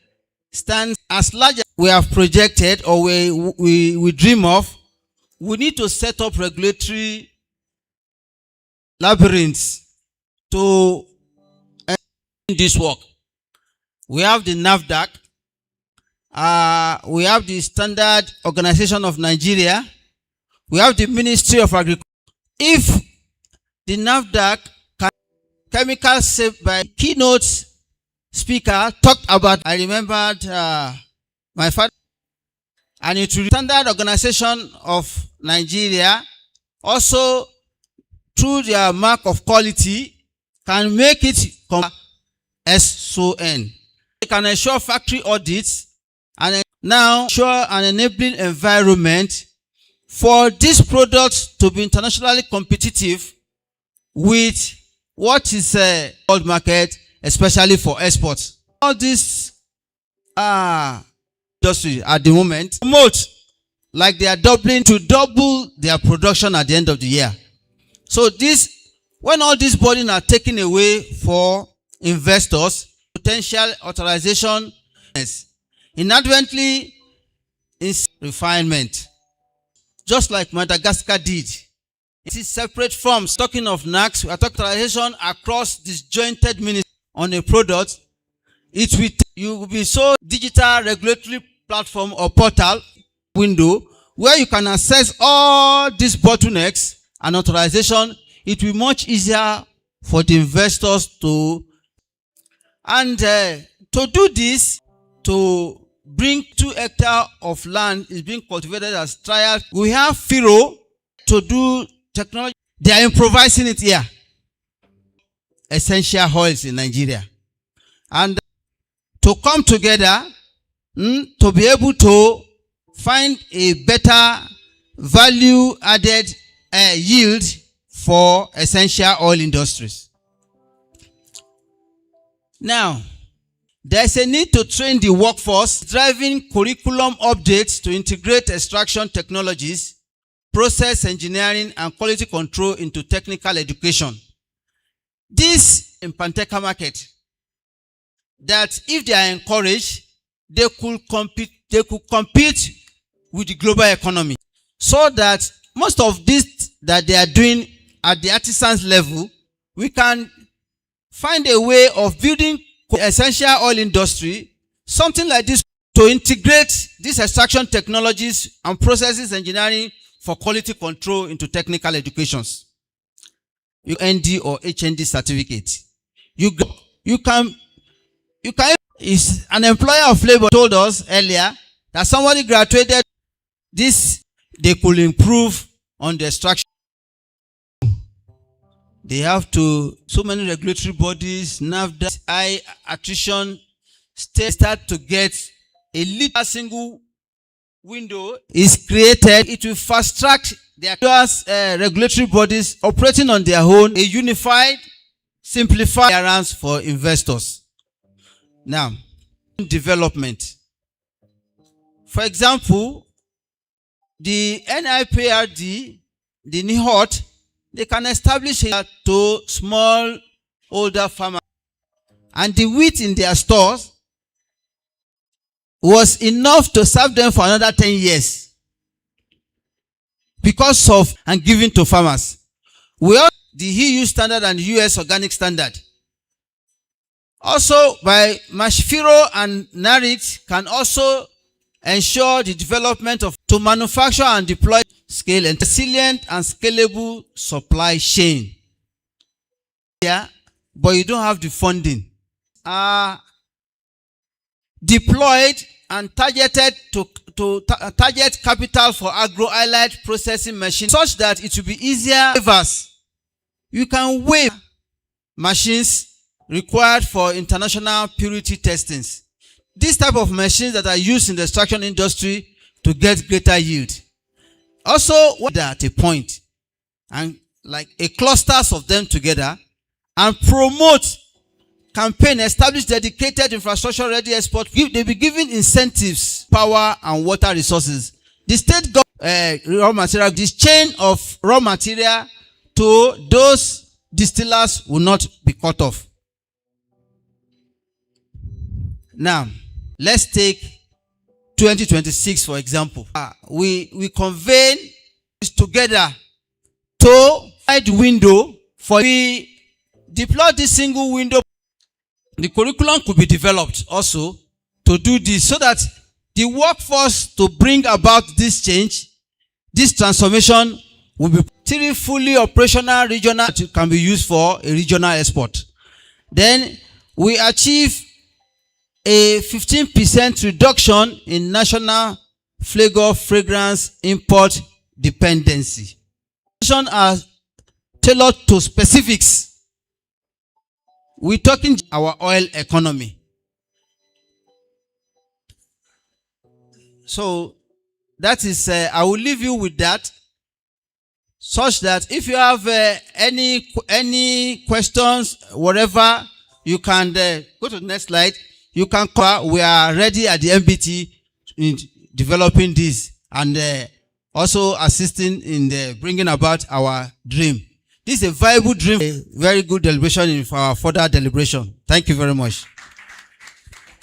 stands as large as we have projected or we dream of. We need to set up regulatory labyrinths to end this work. We have the NAFDAC, we have the Standard Organization of Nigeria, we have the Ministry of Agriculture. If the NAFDAC chemicals saved by keynote speaker talked about, I remembered my father, and it will Standard Organization of Nigeria also through their mark of quality can make it SON. They can ensure factory audits and now ensure an enabling environment for these products to be internationally competitive with what is a world market, especially for exports. All this industry at the moment promote like they are doubling to double their production at the end of the year. So this, when all these bodies are taken away for investors, potential authorization inadvertently in refinement, just like Madagascar did. It is separate from talking of NACs, we are talking authorization across disjointed ministries on a product. You will be so digital regulatory platform or portal window where you can access all these bottlenecks and authorization. It will be much easier for the investors to, and to do this, to bring 2 hectares of land is being cultivated as trial. We have FIRO to do technology. They are improvising it here. Essential oils in Nigeria. And to come together to be able to find a better value added yield for essential oil industries. Now, there is a need to train the workforce, driving curriculum updates to integrate extraction technologies, process engineering, and quality control into technical education. This in Panteca market, that if they are encouraged, they could compete with the global economy. So that most of this that they are doing at the artisans level, we can find a way of building the essential oil industry, something like this, to integrate these extraction technologies and processes engineering for quality control into technical educations. ND or HND certificate. You can, is an employer of labor told us earlier that somebody graduated this, they could improve on the extraction. They have to, so many regulatory bodies, NAFDAC, high attrition, start to get a little single window is created. It will fast track their regulatory bodies operating on their own, a unified, simplified clearance for investors. Now, development. For example, the NIPRD, the NIHOT, they can establish it to small older farmers, and the wheat in their stores was enough to serve them for another 10 years because of and giving to farmers. We all the EU standard and US organic standard. Also, by Mashfiro and Narit can also ensure the development of to manufacture and deploy scale and resilient and scalable supply chain. Yeah, but you don't have the funding. Deployed and targeted to target capital for agro-allied processing machines such that it will be easier. You can waive machines required for international purity testings. This type of machines that are used in the extraction industry to get greater yield. Also, at a point, and like a clusters of them together, and promote campaign, establish dedicated infrastructure ready export. They be given incentives, power and water resources. The state raw material, this chain of raw material to those distillers will not be cut off. Now, let's take 2026 for example. We convene together to find window for we deploy this single window. The curriculum could be developed also to do this so that the workforce to bring about this change, this transformation will be fully operational regional can be used for a regional export. Then we achieve a 15% reduction in national flavor fragrance import dependency. Are tailored to specifics. We're talking our oil economy. So that is, I will leave you with that, such that if you have any questions, whatever, you can go to the next slide. You can call. We are ready at the MBT in developing this and also assisting in the bringing about our dream. This is a viable dream, a very good deliberation in our further deliberation. Thank you very much.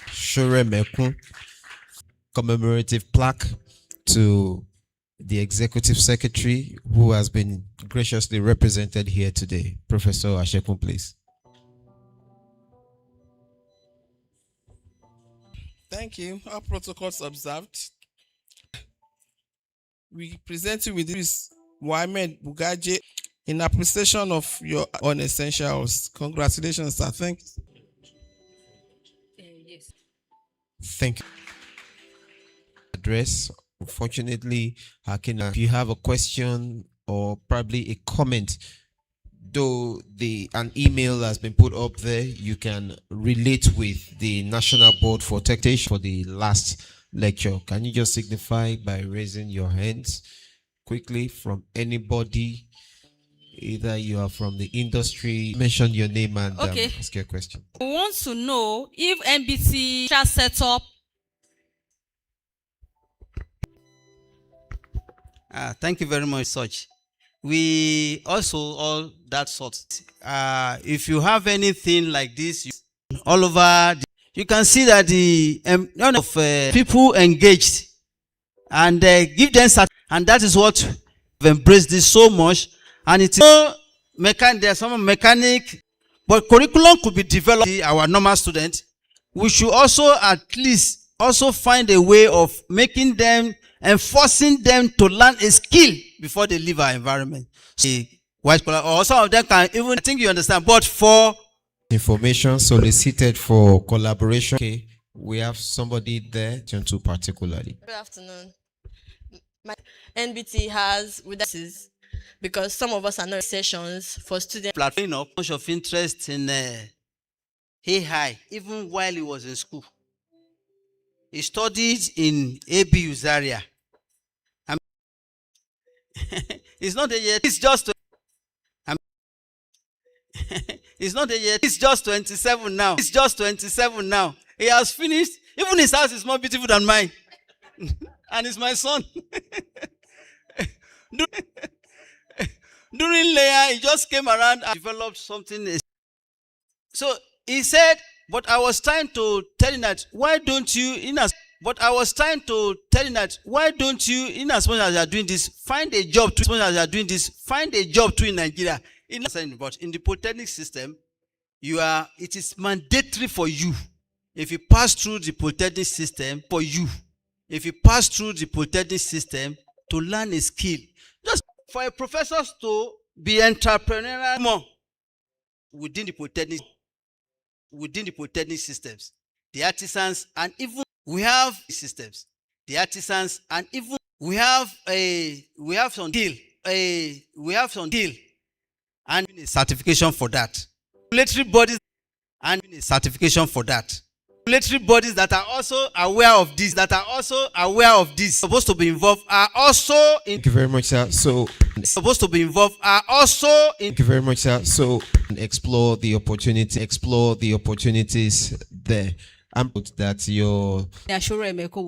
Shure Mekun, commemorative plaque to the Executive Secretary who has been graciously represented here today. Professor Ashekun, please. Thank you. All protocols observed. We present you with this Mohamed Bugaje in appreciation of your unessentials. Congratulations, sir. Thank you. Yes. Thank you. Address. Unfortunately, Hakina, if you have a question or probably a comment, though an email has been put up there, you can relate with the National Board for Taxation for the last lecture. Can you just signify by raising your hands quickly from anybody? Either you are from the industry, mention your name and ask your question. We want to know if NBT shall set up. Thank you very much, Such. We also all that sort. If you have anything like this, all over, you can see that the of people engaged and give them, and that is what we've embraced this so much. And it's there's some mechanic, but curriculum could be developed. Our normal students, we should also at least also find a way of making them, enforcing them to learn a skill before they leave our environment. So, white collar, or some of them can even, I think you understand, but for information solicited for collaboration. Okay, we have somebody there, to particularly. Good afternoon. My NBT has with us because some of us are not sessions for students. Platform of much of interest in AI, even while he was in school. He studied in AB Uzaria. It's not there yet. It's just. It's not there yet. It's just 27 now. It's just 27 now. He has finished. Even his house is more beautiful than mine. And it's my son. During layer, he just came around and developed something. So he said, but I was trying to tell him that, why don't you, But I was trying to tell you that why don't you, in as much as you are doing this, find a job too. As much as you are doing this, find a job too in Nigeria. But in the polytechnic system, it is mandatory for you. If you pass through the polytechnic system, if you pass through the polytechnic system to learn a skill, just for a professor to be entrepreneurial more within the polytechnic systems, the artisans, and even we have systems, the artisans, and even we have some deal, and a certification for that. Regulatory bodies and a certification for that. Regulatory bodies that are also aware of this, supposed to be involved, are also in. Thank you very much, sir. So, Supposed to be involved, are also in. thank you very much, sir. So, explore the opportunities there. I'm put that your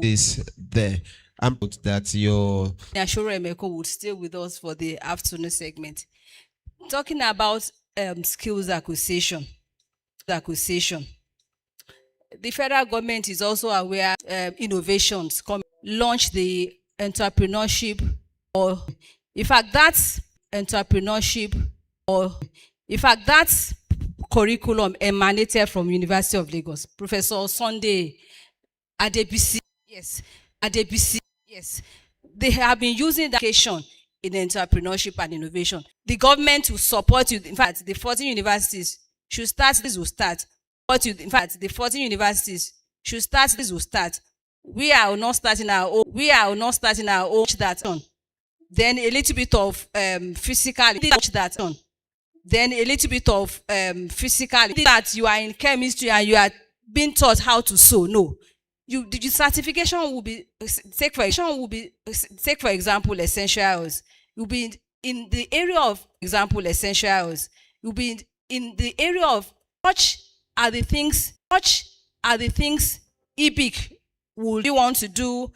is there. I'm put that your Ashura Emeko would stay with us for the afternoon segment. Talking about skills acquisition. The federal government is also aware innovations launch the entrepreneurship, or in fact that's curriculum emanated from University of Lagos. Professor Sunday Adebisi, yes, they have been using that education in entrepreneurship and innovation. The government will support you. In fact, the 14 universities should start. In fact, the 14 universities should start. We are not starting our own. That on. Then a little bit of physical. Then a little bit of physical. That you are in chemistry and you are being taught how to sew. No. The certification will be take for example essentials. You'll be in the area of essentials. You'll be in the area of such are the things EBIC would you want to do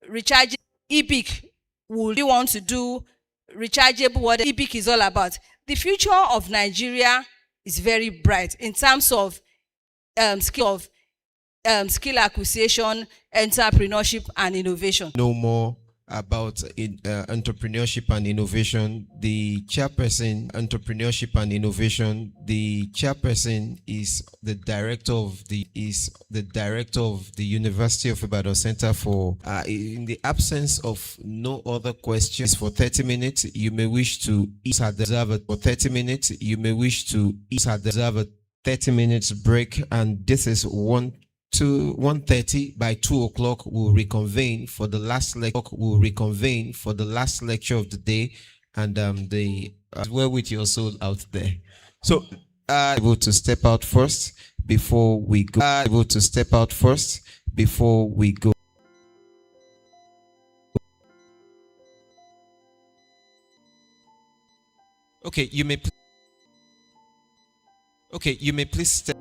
recharge EBIC would you want to do rechargeable, what EBIC is all about. The future of Nigeria is very bright in terms of skill acquisition, entrepreneurship, and innovation. know more about entrepreneurship and innovation. The chairperson is the director of the University of Ibadan Center for. In the absence of no other questions, for 30 minutes, you may wish to observe a 30 minutes break, and this is 1:30. By 2 o'clock we'll reconvene for the last lecture of the day, and well with your soul out there. So able to step out first before we go. Okay, you may please step.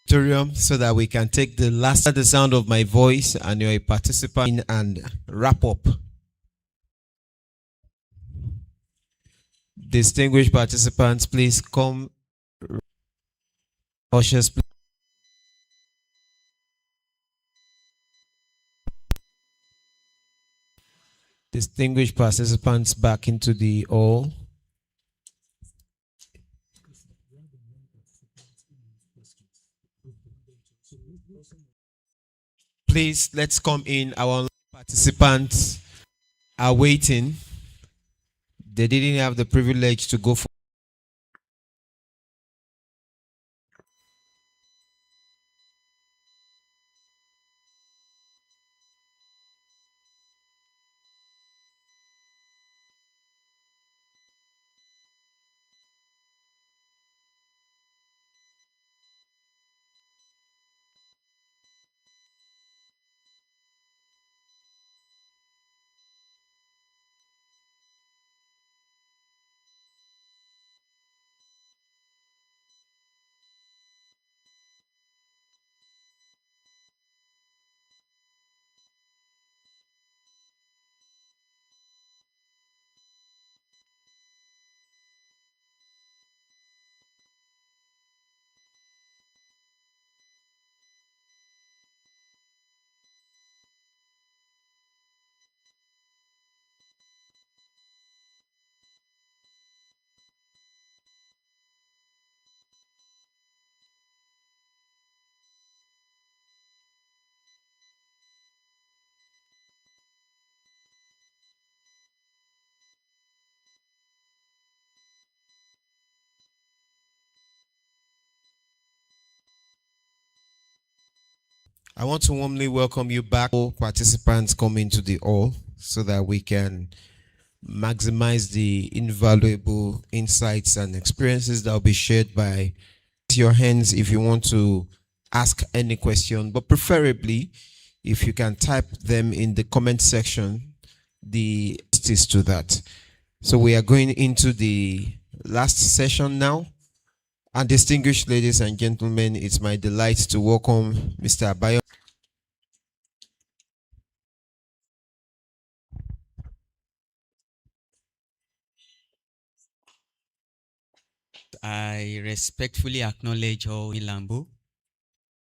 auditorium so that we can take the sound of my voice and you're a participant and wrap up. Distinguished participants, please come. Ushers, please. Distinguished participants back into the hall. Please, let's come in. Our participants are waiting. They didn't have the privilege to go for. I want to warmly welcome you back, all participants coming to the hall, so that we can maximize the invaluable insights and experiences that will be shared by. Raise your hands if you want to ask any question, but preferably if you can type them in the comment section, the is to that. So we are going into the last session now. And distinguished ladies and gentlemen, it's my delight to welcome Mr. Abayo. I respectfully acknowledge Owi Lambo,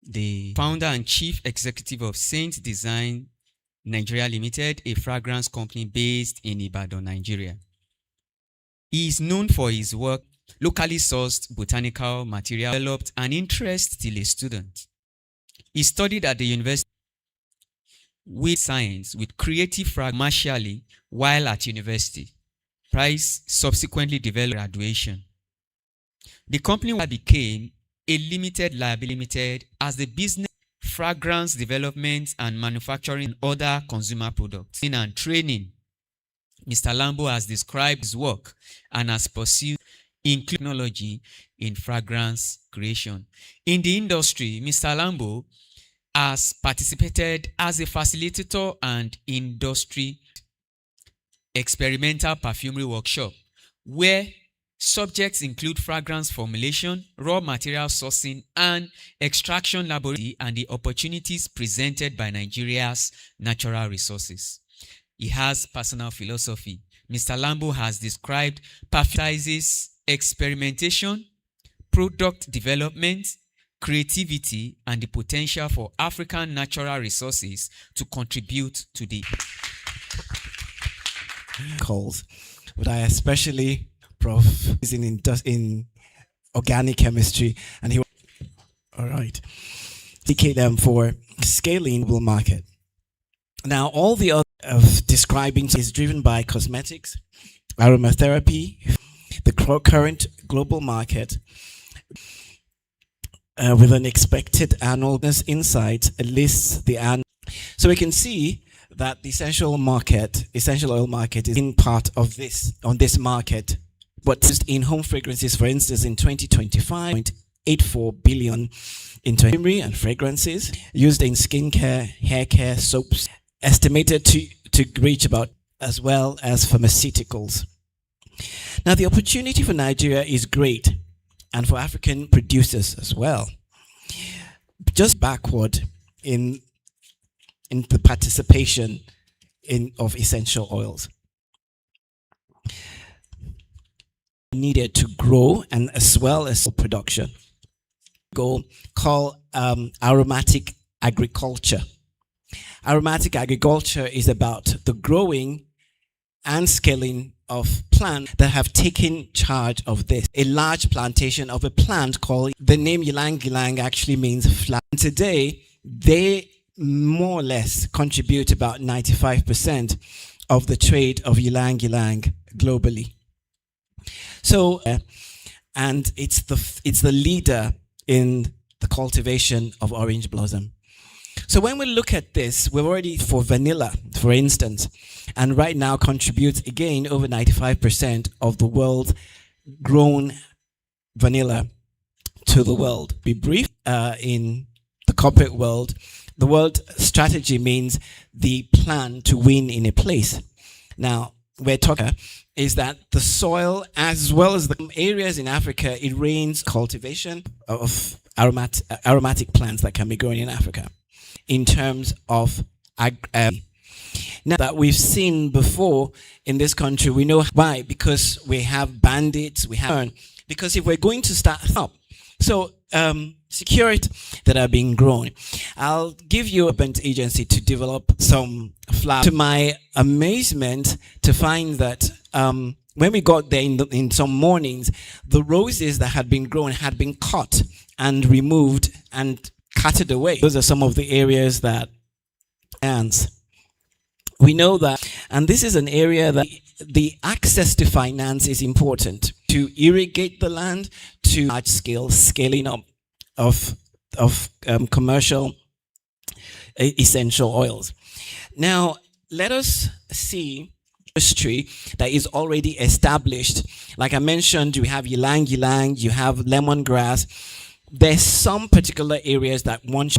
the founder and chief executive of Saint Design Nigeria Limited, a fragrance company based in Ibadan, Nigeria. He is known for his work, locally sourced botanical material, developed an interest till a student. He studied at the university with science, with creative commercially while at university. Price subsequently developed graduation. The company became a limited liability limited as the business fragrance development and manufacturing and other consumer products. And training, Mr. Lambo has described his work and has pursued technology in fragrance creation. In the industry, Mr. Lambo has participated as a facilitator and industry experimental perfumery workshop, where subjects include fragrance formulation, raw material sourcing, and extraction laboratory, and the opportunities presented by Nigeria's natural resources. He has personal philosophy. Mr. Lambo has described prioritizes experimentation, product development, creativity, and the potential for African natural resources to contribute to the calls. But I especially Prof is in organic chemistry, and he all right dedicate them for scaling the market. Now, all the other of describing is driven by cosmetics, aromatherapy, the current global market, with an expected annual insight lists the annual. So we can see that the essential oil market is in part of this on this market. But in home fragrances, for instance, in 2025, 0.84 billion in perfumery and fragrances used in skincare, hair care, soaps, estimated to reach about, as well as pharmaceuticals. Now, the opportunity for Nigeria is great, and for African producers as well. just backward in the participation of essential oils. Needed to grow, and as well as production. Goal called aromatic agriculture. Aromatic agriculture is about the growing and scaling of plants that have taken charge of this. A large plantation of a plant called, the name ylang ylang actually means flower. Today, they more or less contribute about 95% of the trade of ylang ylang globally. So, and it's the leader in the cultivation of orange blossom. So when we look at this, we've already, for vanilla, for instance, and right now contributes again over 95% of the world's grown vanilla to the world. Be brief, in the corporate world, the world strategy means the plan to win in a place. Now, we're talking is that the soil, as well as the areas in Africa, it rains cultivation of aromatic plants that can be grown in Africa. In terms of now that we've seen before in this country, we know why, because we have bandits, we have, because if we're going to start up, so security that are being grown, I'll give you a bent agency to develop some flowers. To my amazement, to find that when we got there in some mornings, the roses that had been grown had been cut and removed and carted away. Those are some of the areas that ants. We know that, and this is an area that the access to finance is important to irrigate the land, to large scale scaling up of commercial essential oils. Now, let us see industry that is already established. Like I mentioned, you have ylang ylang, you have lemongrass. There's some particular areas that want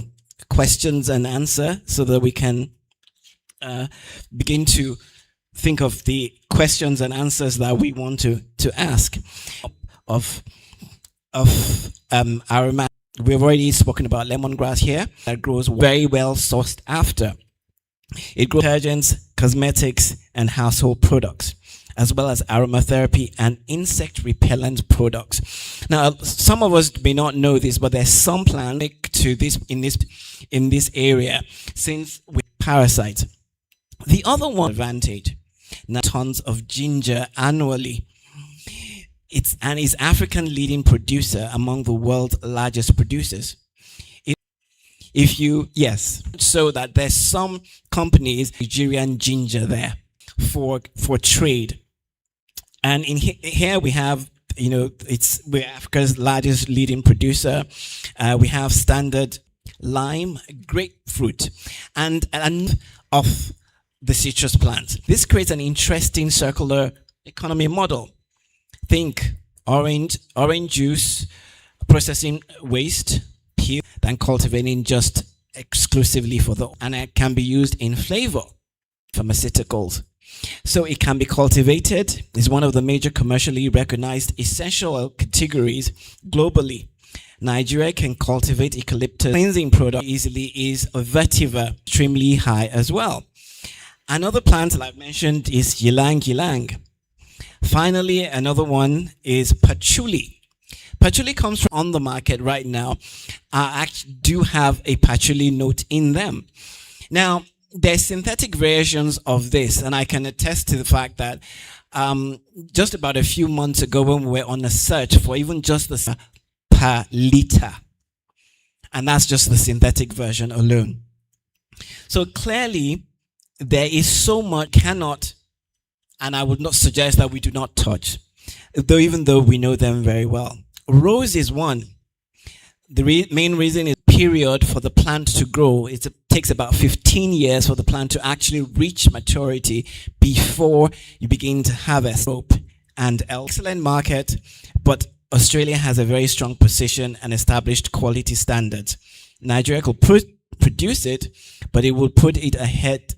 questions and answer so that we can begin to think of the questions and answers that we want to ask of aromatic. We've already spoken about lemongrass here that grows very well sourced after. It grows detergents, cosmetics, and household products, as well as aromatherapy and insect repellent products. Now, some of us may not know this, but there's some plant to this in this area, since we parasites. The other one advantage, now tons of ginger annually. It's African leading producer among the world's largest producers. So that there's some companies, Nigerian ginger there for trade. And in here we have, we're Africa's largest leading producer. We have standard lime, grapefruit, and of the citrus plants. This creates an interesting circular economy model. Think orange juice, processing waste, peel, then cultivating just exclusively for and it can be used in flavor, pharmaceuticals. So it can be cultivated. It's one of the major commercially recognized essential oil categories globally. Nigeria can cultivate eucalyptus cleansing product easily, is a vetiver extremely high as well. Another plant that I've mentioned is ylang ylang. Finally, another one is patchouli. Patchouli comes from on the market right now. Actually do have a patchouli note in them. Now, there's synthetic versions of this, and I can attest to the fact that just about a few months ago when we were on a search for even just the per liter, and that's just the synthetic version alone. So clearly, there is so much cannot, and I would not suggest that we do not touch, even though we know them very well. Rose is one. The main reason is period for the plant to grow. It takes about 15 years for the plant to actually reach maturity before you begin to harvest. Rope and excellent market, but Australia has a very strong position and established quality standards. Nigeria could produce it, but it will put it ahead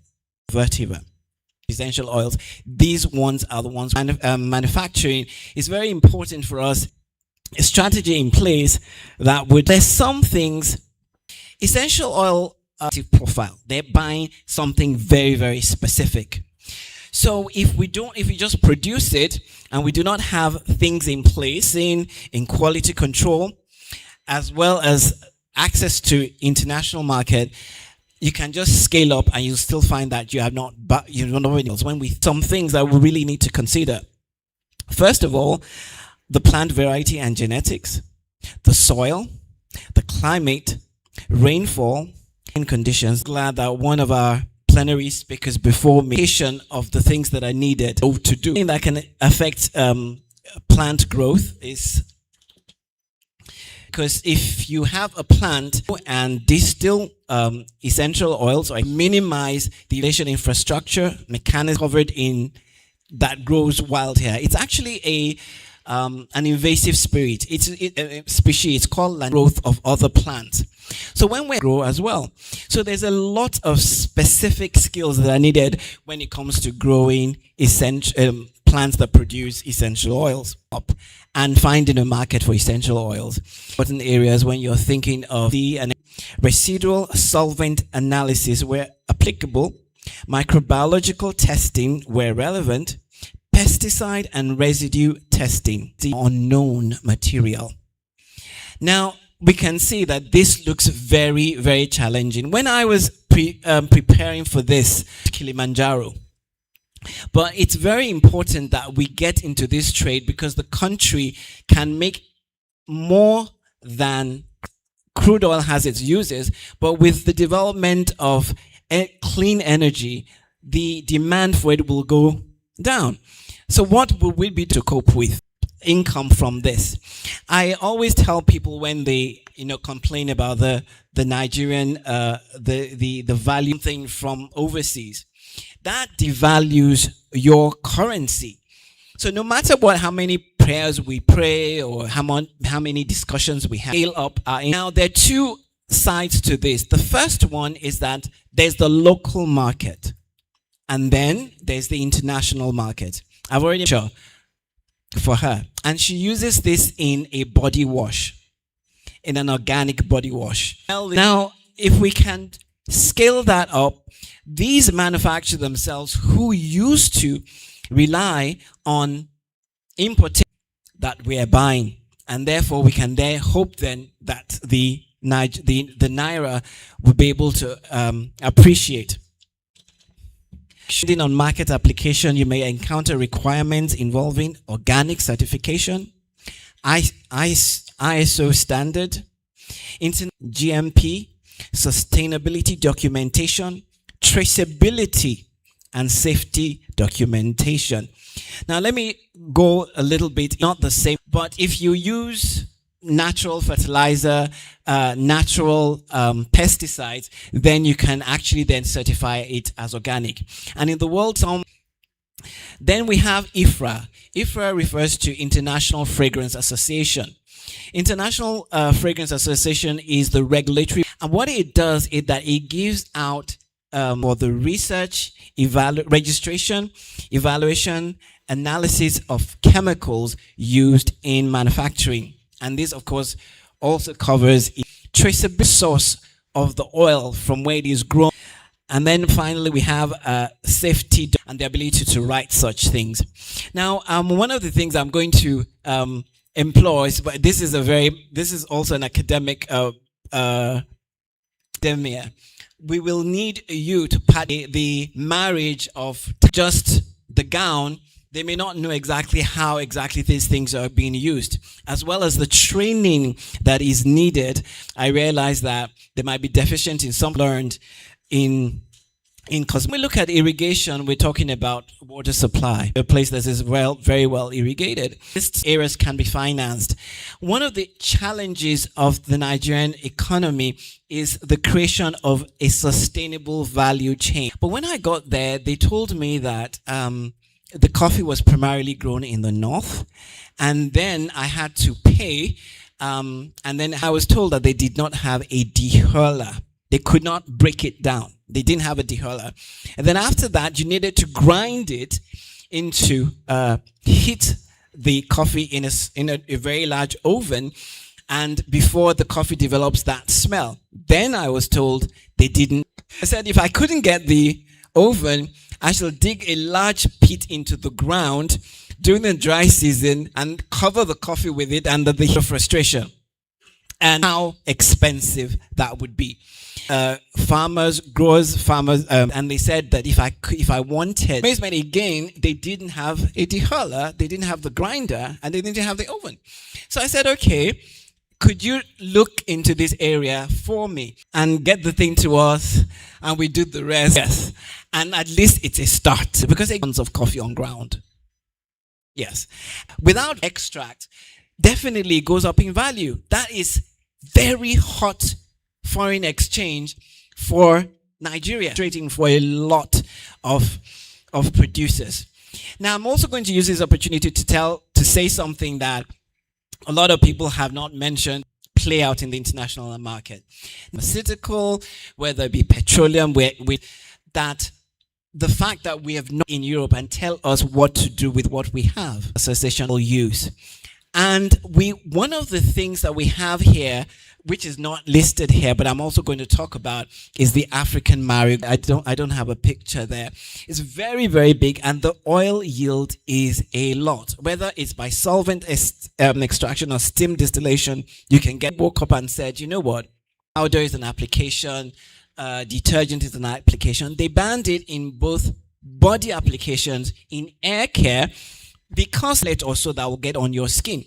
of vetiver. Essential oils, these ones are the ones manufacturing is very important for us. A strategy in place that would, there's some things essential oil profile. They're buying something very, very specific. So if we just produce it and we do not have things in place in quality control, as well as access to international market, you can just scale up and you'll still find that you have not, but you don't know some things that we really need to consider. First of all, the plant variety and genetics, the soil, the climate, rainfall, and conditions. Glad that one of our plenary speakers before me of the things that are needed to do. Thing that can affect plant growth is because if you have a plant and distill essential oils or minimize the irrigation infrastructure mechanism covered in that grows wild here, it's actually an invasive spirit. It's a species. It's called land growth of other plants. So when we grow as well, so there's a lot of specific skills that are needed when it comes to growing essential plants that produce essential oils and finding a market for essential oils. Certain areas when you're thinking of the residual solvent analysis where applicable, microbiological testing where relevant, pesticide and residue testing, the unknown material. Now, we can see that this looks very, very challenging. When I was preparing for this, Kilimanjaro, but it's very important that we get into this trade because the country can make more than crude oil has its uses, but with the development of clean energy, the demand for it will go down. So what will we be to cope with income from this? I always tell people when they complain about the Nigerian the value thing from overseas, that devalues your currency. So no matter how many prayers we pray or how many discussions we have, scale up now there are two sides to this. The first one is that there's the local market and then there's the international market. I've already shown for her, and she uses this in a body wash, in an organic body wash. Now, if we can scale that up, these manufacturers themselves who used to rely on importing that we are buying, and therefore we can there hope then that the naira will be able to appreciate. On market application, you may encounter requirements involving organic certification, ISO standard, GMP, sustainability documentation, traceability, and safety documentation. Now, let me go a little bit, not the same, but if you use natural fertilizer, natural pesticides, then you can actually then certify it as organic. And in the world, then we have IFRA. IFRA refers to International Fragrance Association. International Fragrance Association is the regulatory, and what it does is that it gives out for the research, registration, evaluation, analysis of chemicals used in manufacturing. And this, of course, also covers traceable source of the oil from where it is grown. And then finally, we have safety and the ability to write such things. Now, one of the things I'm going to employ, but this is also an academic academia. We will need you to part the marriage of just the gown. They may not know exactly how exactly these things are being used, as well as the training that is needed. I realize that they might be deficient in some learned because when we look at irrigation, we're talking about water supply, a place that is very well irrigated. These areas can be financed. One of the challenges of the Nigerian economy is the creation of a sustainable value chain. But when I got there, they told me that the coffee was primarily grown in the north, and then I had to pay, and then I was told that they did not have a dehurler. They could not break it down. They didn't have a dehurler. And then after that, you needed to grind it into, heat the coffee in a very large oven, and before the coffee develops that smell. Then I was told they didn't. I said, if I couldn't get the oven, I shall dig a large pit into the ground during the dry season and cover the coffee with it under the heat of frustration. And how expensive that would be. Growers, farmers, and they said that if I wanted amazement again, they didn't have a dehurler, they didn't have the grinder, and they didn't have the oven. So I said, okay, could you look into this area for me and get the thing to us, and we do the rest? Yes, and at least it's a start because it tons of coffee on ground. Yes, without extract, definitely goes up in value. That is very hot foreign exchange for Nigeria, trading for a lot of producers. Now, I'm also going to use this opportunity to say something that a lot of people have not mentioned play out in the international market. Pharmaceutical, whether it be petroleum, that the fact that we have not in Europe and tell us what to do with what we have, association will use. And one of the things that we have here, which is not listed here, but I'm also going to talk about, is the African marigold. I don't have a picture there. It's very, very big, and the oil yield is a lot. Whether it's by solvent extraction or steam distillation, you can woke up and said, you know what, powder is an application, detergent is an application. They banned it in both body applications, in air care, because it also that will get on your skin.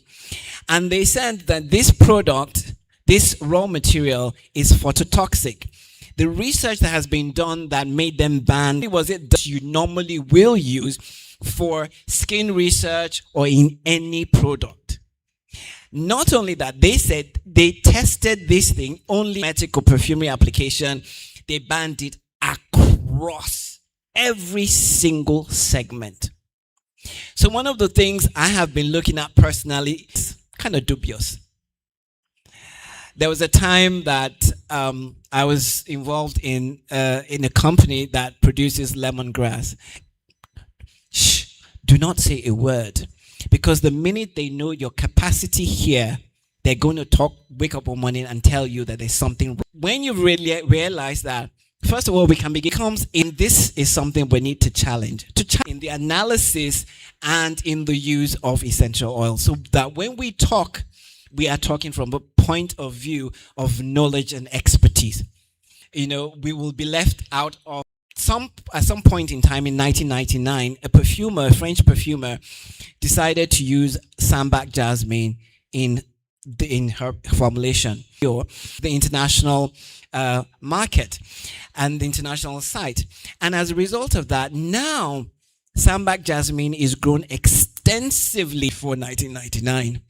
And they said that this product, this raw material, is phototoxic. The research that has been done that made them ban was it that you normally will use for skin research or in any product. Not only that, they said they tested this thing only medical perfumery application. They banned it across every single segment. So one of the things I have been looking at personally is kind of dubious. There was a time that I was involved in a company that produces lemongrass. Shh, do not say a word, because the minute they know your capacity here, they're going to wake up one morning and tell you that there's something wrong. When you really realize that, first of all, this is something we need to challenge in the analysis and in the use of essential oil, so that when we talk, we are talking from a point of view of knowledge and expertise. You know, we will be left out of at some point in time in 1999, a French perfumer, decided to use sambac jasmine in her formulation, the international market and the international site. And as a result of that, now sambac jasmine is grown extensively for 1999.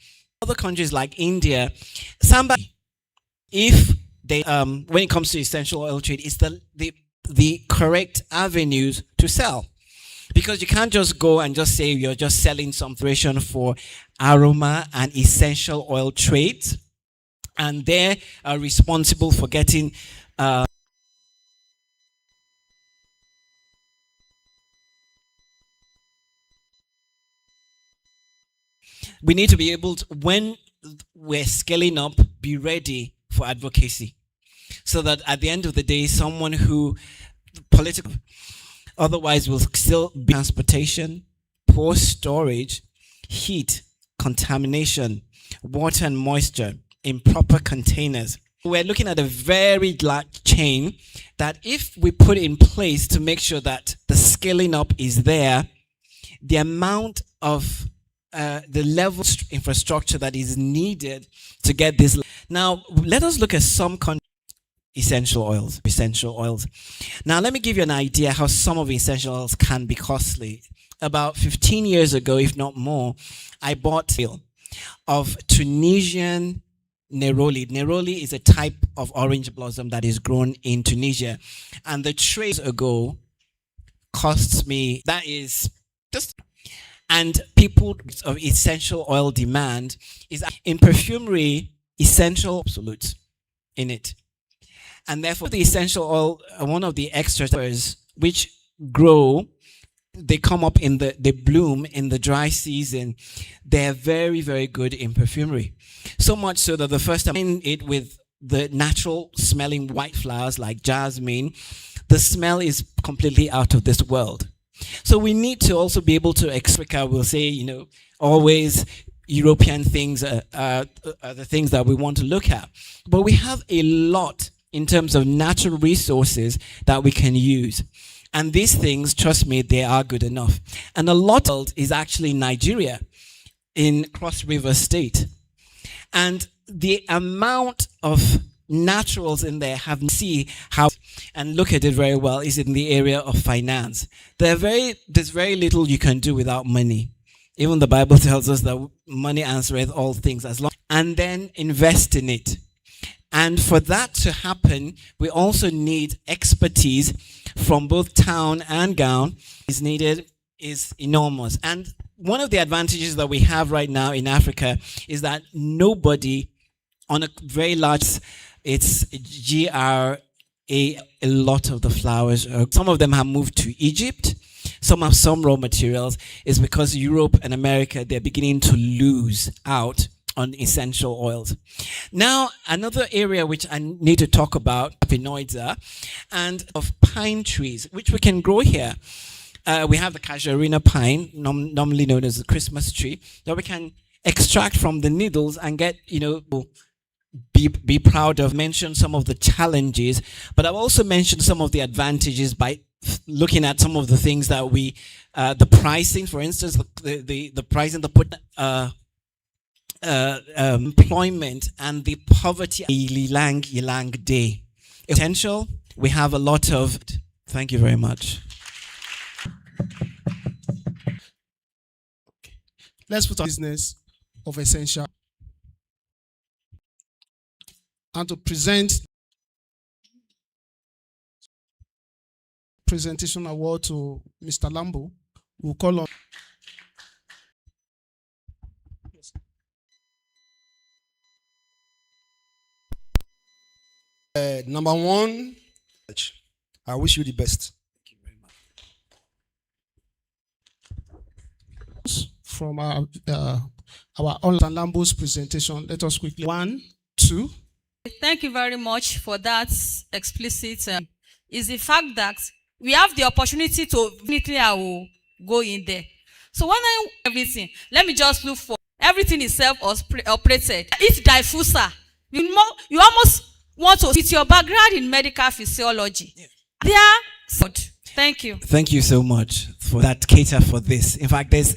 Other countries like India, sambac, if they when it comes to essential oil trade, is the correct avenues to sell. Because you can't just go and just say you're just selling some version for aroma and essential oil trades, and they are responsible for getting we need to be able to, when we're scaling up, be ready for advocacy, so that at the end of the day, someone who political, otherwise will still be transportation, poor storage, heat, contamination, water and moisture, improper containers. We're looking at a very large chain that if we put in place to make sure that the scaling up is there, the amount of the level of infrastructure that is needed to get this. Now, let us look at some essential oils. Now, let me give you an idea how some of the essential oils can be costly. About 15 years ago, if not more, I bought of Tunisian neroli. Neroli is a type of orange blossom that is grown in Tunisia. And the trade ago costs me, that is just, and people of essential oil demand is in perfumery, essential absolutes in it. And therefore the essential oil, one of the extras which grow they come up they bloom in the dry season. They're very, very good in perfumery. So much so that the first time I made it with the natural smelling white flowers like jasmine, the smell is completely out of this world. So we need to also be able to, Africa will say, always European things are the things that we want to look at. But we have a lot in terms of natural resources that we can use. And these things, trust me, they are good enough. And a lot of it is actually Nigeria, in Cross River State. And the amount of naturals in there see how and look at it very well is in the area of finance. There's very little you can do without money. Even the Bible tells us that money answereth all things, as long and then invest in it. And for that to happen, we also need expertise from both town and gown is enormous. And one of the advantages that we have right now in Africa is that nobody on a very large, it's GRA, a lot of the flowers, some of them have moved to Egypt, some have some raw materials, is because Europe and America, they're beginning to lose out on essential oils. Now, another area which I need to talk about, pinoids and of pine trees, which we can grow here. We have the casuarina pine, normally known as the Christmas tree, that we can extract from the needles and get, be proud of. Mentioned some of the challenges, but I've also mentioned some of the advantages by looking at some of the things that the pricing, for instance, the pricing, employment and the poverty. Ilang Day. Potential, we have a lot of. Thank you very much. Let's put our business of essential and to present presentation award to Mr. Lambo. We'll call on. Number one, I wish you the best. Thank you very much. From our online Lambo's presentation, let us quickly 1, 2. Thank you very much for that explicit. Is the fact that we have the opportunity to definitely I will go in there. So when I everything, let me just look for everything is self-operated. It's diffuser. You almost want to with your background in medical physiology. Yeah. Thank you. Thank you so much for that cater for this. In fact, there's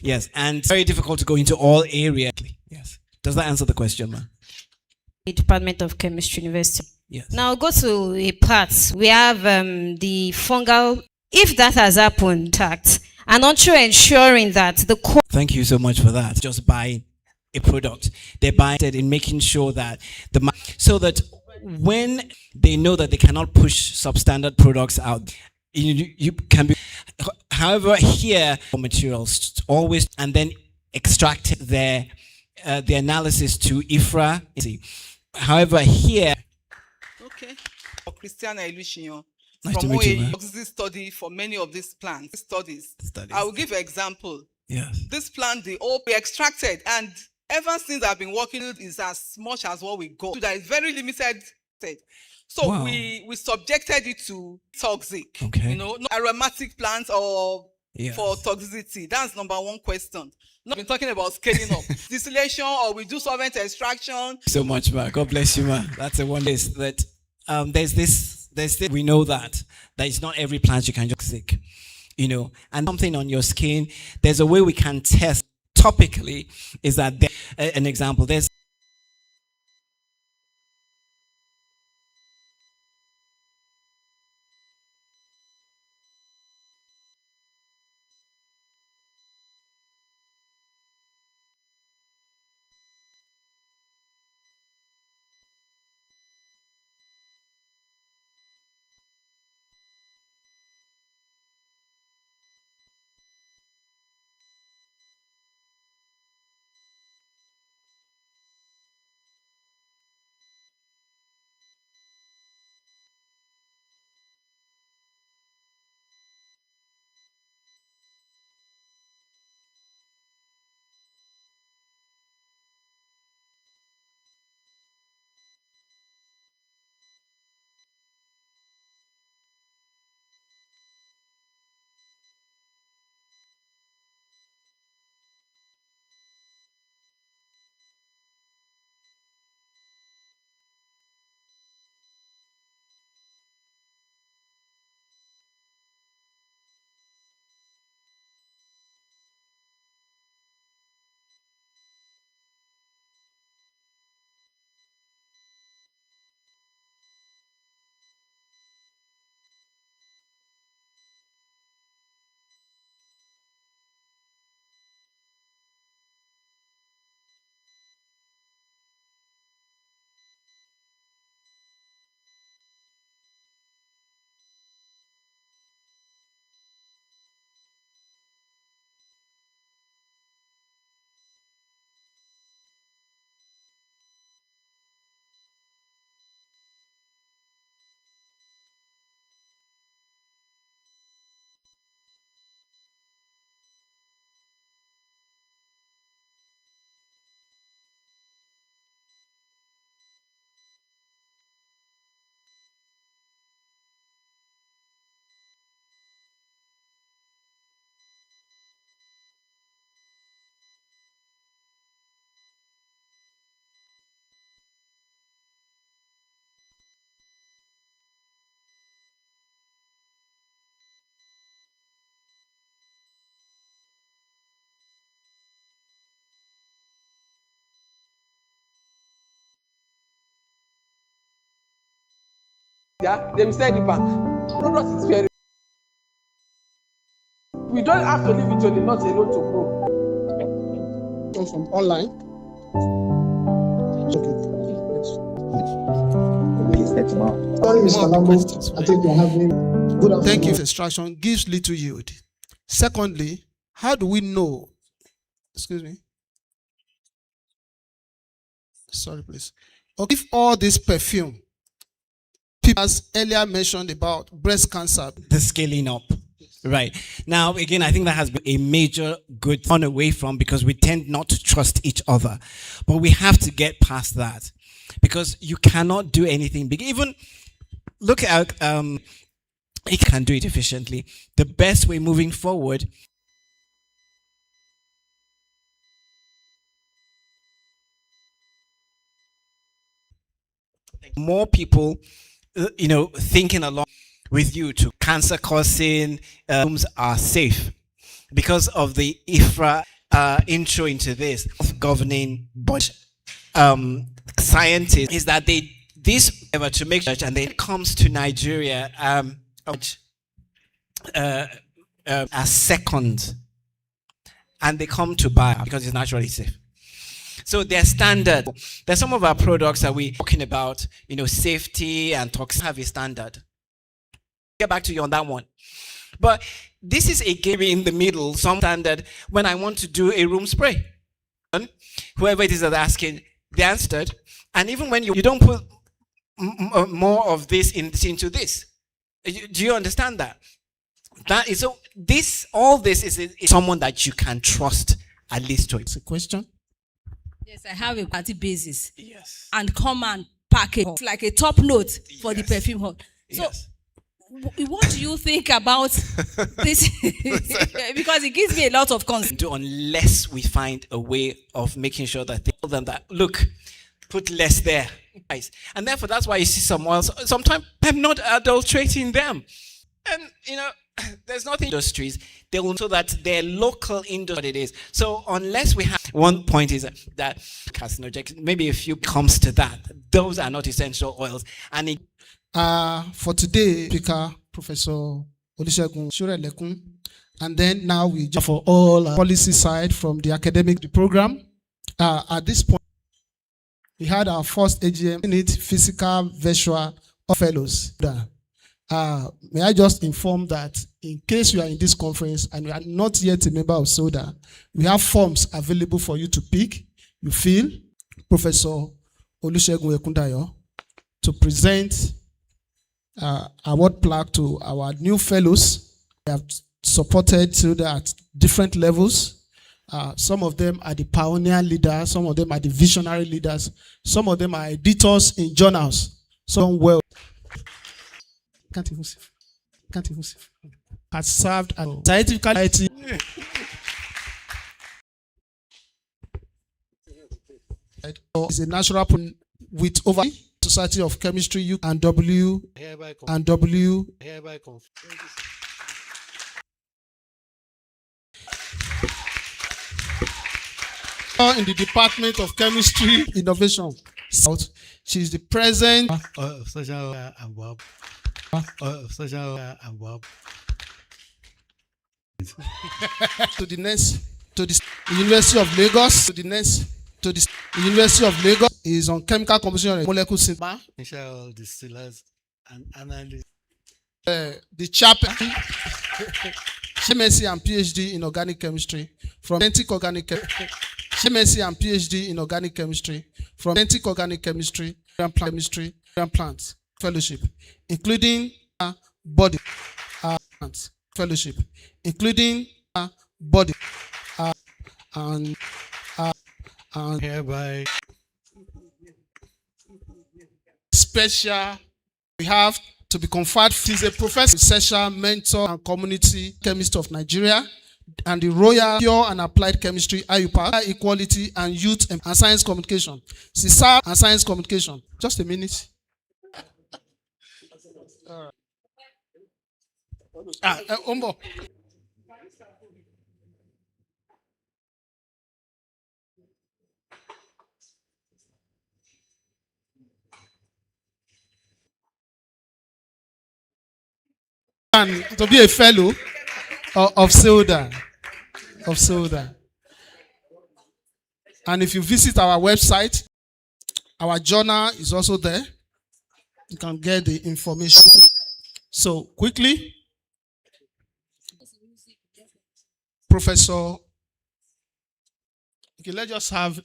yes, and it's very difficult to go into all areas. Yes. Does that answer the question, ma'am? The Department of Chemistry University. Yes. Now go to a part. We have the fungal. If that has happened, tact, and also ensuring that the. Thank you so much for that. Just buying a product, they buy it in making sure that so that when they know that they cannot push substandard products out, you can be. However, here materials always and then extract the analysis to IFRA. However, here. Okay. Christiana Ilushion Nice from to meet you, ma'am. OAE study for many of these plants studies. I will give an example. Yes. This plant, they all be extracted, and ever since I've been working, is as much as what we got. So that is very limited. So Wow. we subjected it to toxic. Okay. No aromatic plants or Yes. for toxicity. That's number one question. Not been talking about scaling up distillation, or we do solvent extraction. So much, man. God bless you, man. That's the one is that there's this we know that it's not every plant you can just sick, and something on your skin. There's a way we can test topically. Is that an example? There's Yeah, they will send it back. Product is very. We don't have to leave it to the nut alone to grow. From online. Sorry, Mr. Lambo. I think you're having good afternoon. Thank you. Extraction gives little yield. Secondly, how do we know? Excuse me. Sorry, please. Okay, if all this perfume, people as earlier mentioned about breast cancer, the scaling up. Right. Now, again, I think that has been a major good turn away from, because we tend not to trust each other. But we have to get past that, because you cannot do anything big. Even look at, it can do it efficiently. The best way moving forward, more people, thinking along with you to cancer causing are safe because of the IFRA intro into this governing body. Scientists is that this ever to make sure, and then it comes to Nigeria as second, and they come to buy because it's naturally safe. So they're standard. There's some of our products that we're talking about, safety and toxins have a standard. Get back to you on that one. But this is a game in the middle, some standard when I want to do a room spray. Whoever it is that's asking, they answered. And even when you don't put more of this into this. Do you understand that? That is so. All this is someone that you can trust at least to. It's a question. Yes, I have a party basis. Yes. And come and package. It's like a top note for the perfume hall. So, yes. What do you think about this? Because it gives me a lot of concern. Unless we find a way of making sure that they tell them that, look, put less there. And therefore, that's why you see some oils. Sometimes I'm not adulterating them. And, there's nothing industries. They will know that their local industry it is. So unless we have one point is that carcinogenic, maybe a few comes to that. Those are not essential oils. And for today, speaker Professor Olusegun Shurelekun, and then now we jump for all policy side from the academic program. At this point, we had our first AGM in it, physical, virtual fellows. May I just inform that in case you are in this conference and you are not yet a member of SEODA, we have forms available for you to pick. You fill Professor Olusegun Ekundayo to present award plaque to our new fellows. We have supported SEODA at different levels. Some of them are the pioneer leaders, some of them are the visionary leaders, some of them are editors in journals. Some well. Can't even see. Has served as scientific. Is a natural with over Society of Chemistry U and W and W. In the Department of Chemistry Innovation. She is the president of social to the University of Lagos. To the University of Lagos is on chemical composition and molecular synthesis. Distillers and Analysts. The chaplain, MSc and PhD in organic chemistry from Authentic Organic MSc and PhD in organic chemistry from Authentic Organic Chemistry and Plants Fellowship, including body plants fellowship, including body and hereby special we have to be conferred. He's a professor, researcher, mentor, and community chemist of Nigeria, and the Royal Pure and Applied Chemistry IUPAC, Equality and Youth and Science Communication. CISA and Science Communication. Just a minute. Umbo. and to be a fellow of SEODA. And if you visit our website, our journal is also there. You can get the information. So quickly, Professor, okay, let's just have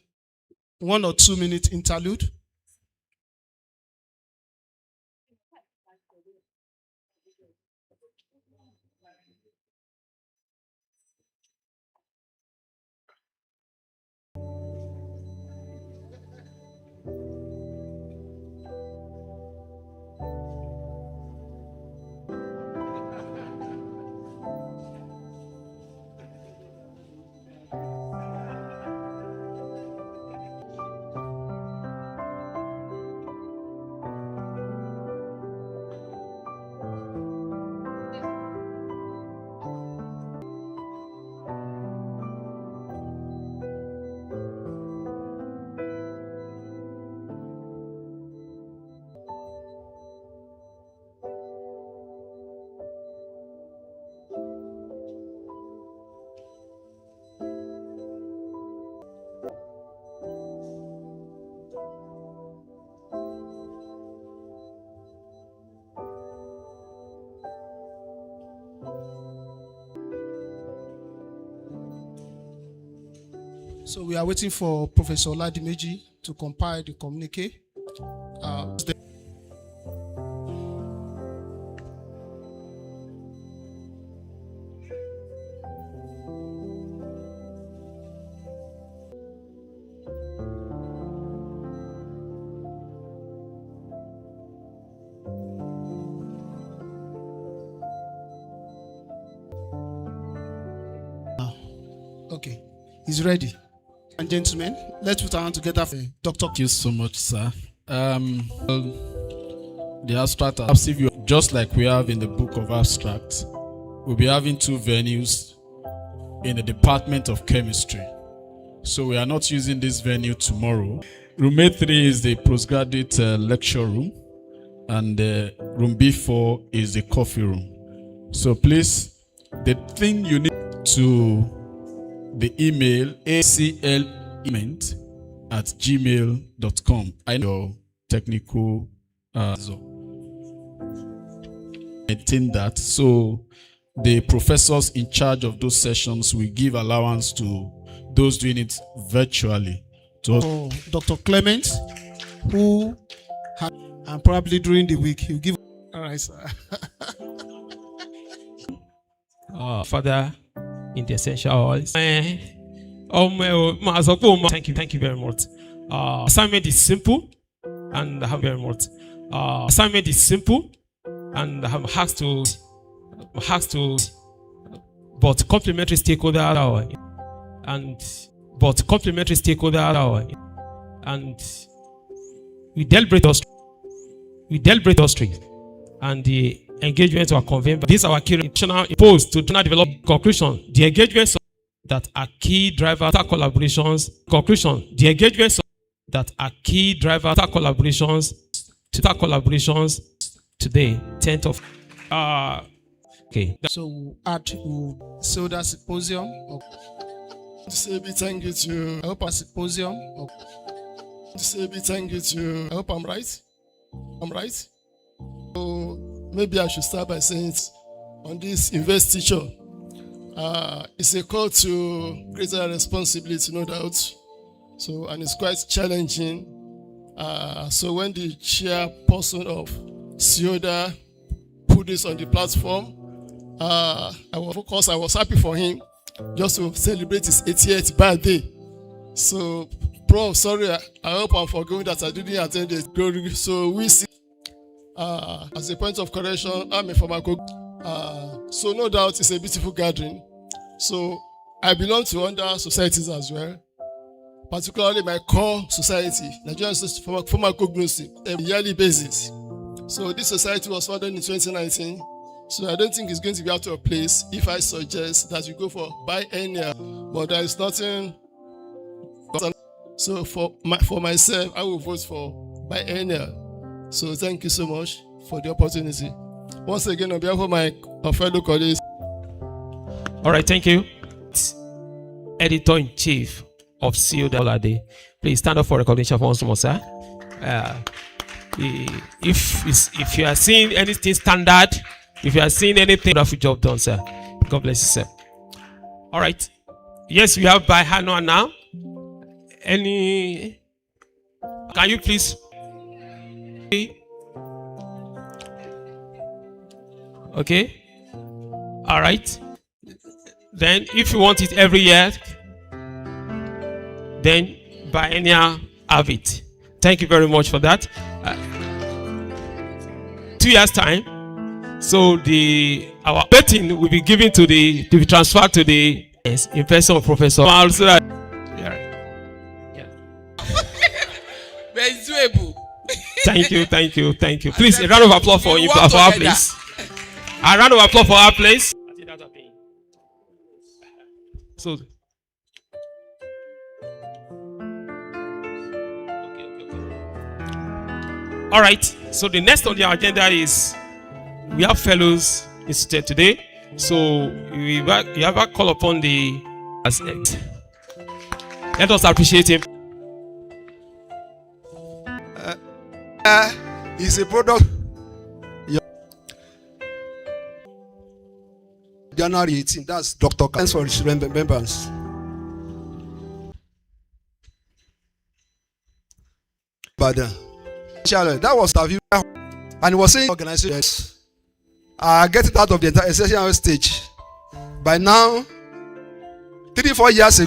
1 or 2 minute interlude. So we are waiting for Professor Ladimeji to compile the communique. Okay, he's ready. And gentlemen, let's put our hand together for Dr. Thank you so much, sir. The abstract, if you just like we have in the book of abstract, we'll be having 2 venues in the Department of Chemistry. So we are not using this venue tomorrow. Room A3 is the postgraduate lecture room, and room B4 is the coffee room. So please, the thing you need to the email aclement@gmail.com. I know your technical maintain that. So the professors in charge of those sessions will give allowance to those doing it virtually. To Dr. Clement, who and probably during the week he'll give. All right, sir. Father, in the essential oils. Thank you very much. Assignment is simple, and I have very much. Assignment is simple, and I has to, but complementary stakeholder and we deliberate industry, and the engagements were convened. This our key national imposed to develop conclusion. The engagements that are key driver collaborations. Conclusion. The engagements that are key driver collaborations today, 10th of okay. So at SEODA Symposium. To say big thank you to I hope a symposium. To say big thank you to I hope I'm right. So maybe I should start by saying it on this investiture. It's a call to greater responsibility, no doubt. So, and it's quite challenging. So when the chairperson of SEODA put this on the platform, I was happy for him just to celebrate his 80th birthday. So, Prof, sorry, I hope I'm forgetting that I didn't attend the glory. So we see. As a point of correction, I'm a pharmacology. So no doubt it's a beautiful gathering. So I belong to other societies as well, particularly my core society, Nigerian Pharmacognosy, on a yearly basis. So this society was founded in 2019. So I don't think it's going to be out of place if I suggest that you go for biennial, but there is nothing. So for myself, I will vote for biennial. So thank you so much for the opportunity. Once again, on behalf of my our fellow colleagues. All right, thank you. Editor-in-Chief of SEODA. Please stand up for recognition once more, sir. If you are seeing anything standard, if you are seeing anything, wonderful job done, sir. God bless you, sir. All right. Yes, we have by Hannah now. Can you please? Okay. All right. Then, if you want it every year, then biennial have it. Thank you very much for that. 2 years time. So our betting will be given to be transferred to the in person of Professor. Also that, Thank you. Please, a round of applause for our place. A round of applause for our place. So, all right. So the next on the agenda is we have fellows instead today. So we have a call upon the aspect. Let us appreciate him. It's a product. January 18. That's Dr. Thanks for his remembrance. Ibadan. That was the view, and he was saying organization. Get it out of the entire essential stage. By now, 3-4 years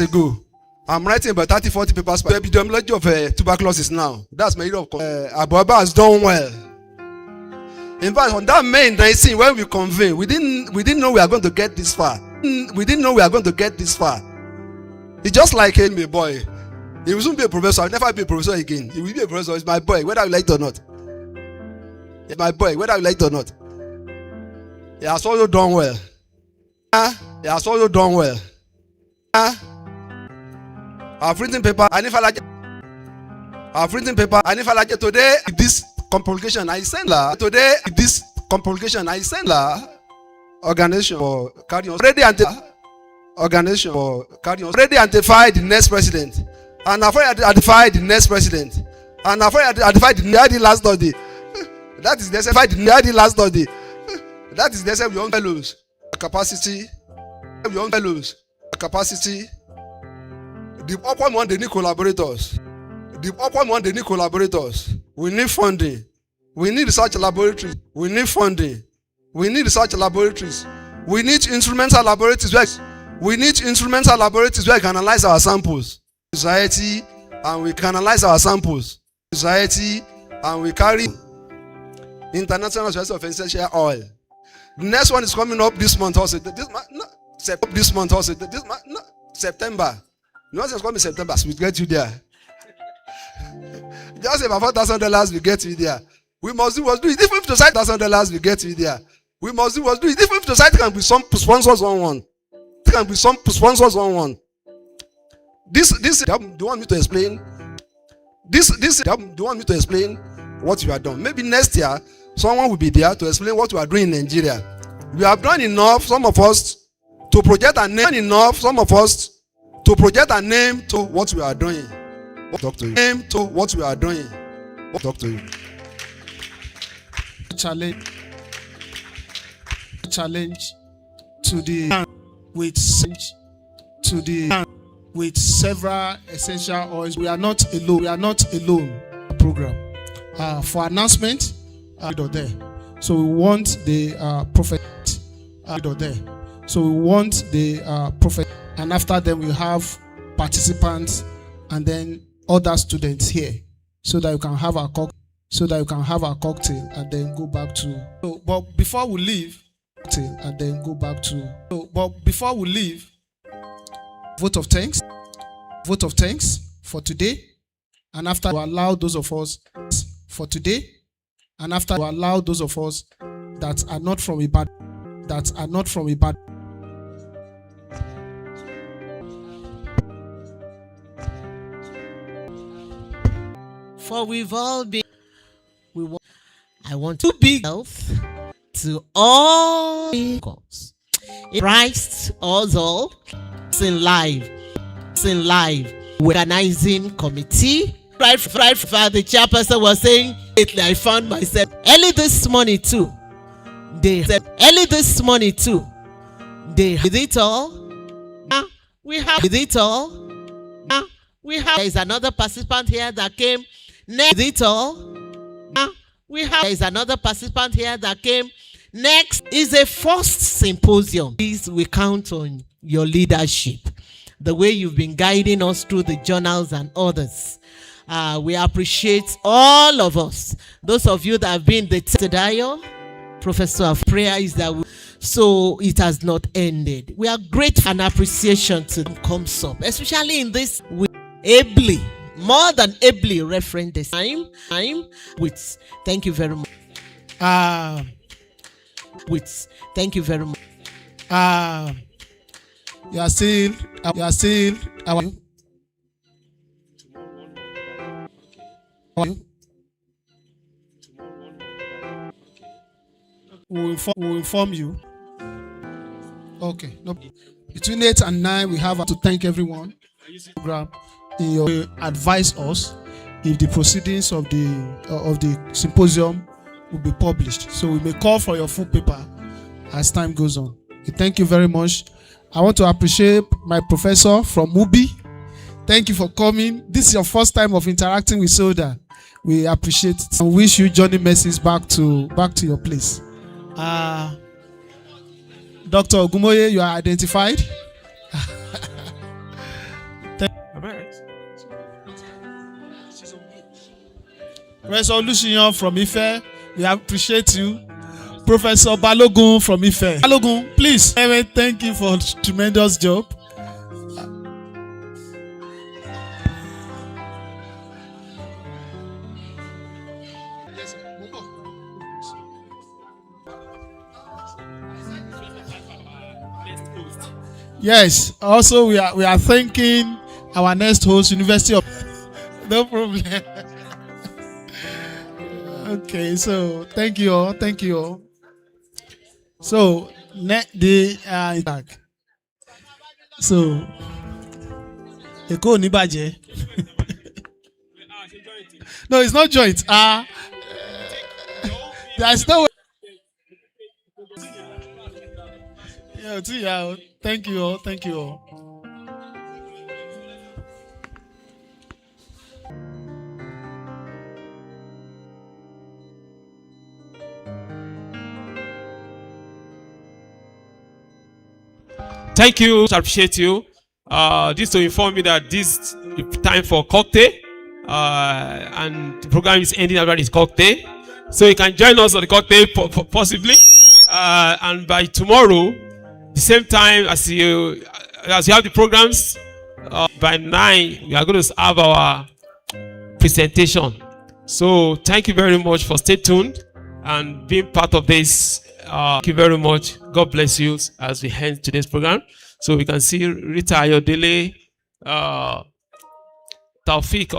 ago. I'm writing about 30-40 papers. The epidemiology of tuberculosis now. That's my area of Abuaba has done well. In fact, on that May 19, when we convened, we didn't know we are going to get this far. It's just like a boy. He will soon be a professor. I'll never be a professor again. He will be a professor. It's my boy, whether you like it or not. It's my boy, whether you like it or not. He has also done well. I've written paper. Today. This complication I send her. Organization for carrying on. Already identified the next president. And I've already identified the next president. And I've already identified the last study. That is necessary. That is necessary. Young fellows. Capacity. The upper one, they need collaborators. We need funding. We need research laboratories. We need funding. We need instrumental laboratories where we can analyze our samples. Society, and we can analyze our samples. And we carry International Society of Essential Oil. The next one is coming up this month also. September. You know what's coming September? We get you there. Just about $4,000 we get you there. We must do it. Even if the site $1,000 we get you there. We must do it. Even if the site can be some sponsors on one. This do you want me to explain? Do you want me to explain what you have done? Maybe next year someone will be there to explain what we are doing in Nigeria. We have done enough, some of us, to project a name. To what we are doing. Talk to you. Challenge to the with several essential oils. We are not alone. Program for announcement there. So we want the prophet there. So we want the prophet, and after them we have participants and then other students here, so that you can have a cocktail. And then go back to. But before we leave, vote of thanks for today, and after we allow those of us that are not from Ibadan, For we've all been, I want to be health to all goals. Christ us all in live. Organizing committee. Right, the chairperson was saying, I found myself early this morning too. They said early this morning too. They with it all. We have with it all. We have. There is another participant here that came next. With it all. We have. There is another participant here that came next. Is a first symposium. Please, we count on your leadership. The way you've been guiding us through the journals and others. We appreciate all of us. Those of you that have been the Tedial, Professor of Prayer is that so it has not ended. We are grateful and appreciation to them comes up, especially in this we ably, more than ably reference this time with thank you very much. With thank you very much. You are still our we'll inform you. Okay. No. Between 8 and 9, we have to thank everyone. Program in your advise us if the proceedings of the symposium will be published. So we may call for your full paper as time goes on. Okay, thank you very much. I want to appreciate my professor from Mubi. Thank you for coming. This is your first time of interacting with SEODA. We appreciate it and wish you journey mercies back to your place. Dr. Ogumoye, you are identified. Professor Lucian from Ife, we appreciate you. Professor Balogun from Ife. Balogun, please. Thank you for a tremendous job. Yes. Also, we are thanking our next host, University of. No problem. Okay. So thank you all. Thank you all. So back. So Eko Nibaje. No, it's not joint. There's no way. Yeah, thank you all. Thank you all. Thank you. I appreciate you. Just to inform me that this is time for cocktail. And the program is ending around this cocktail. So you can join us on the cocktail possibly. And by tomorrow, the same time as you have the programs, by 9 we are going to have our presentation. So thank you very much for staying tuned and being part of this. Thank you very much. God bless you as we end today's program. So we can see Rita Ayodele, Taufik.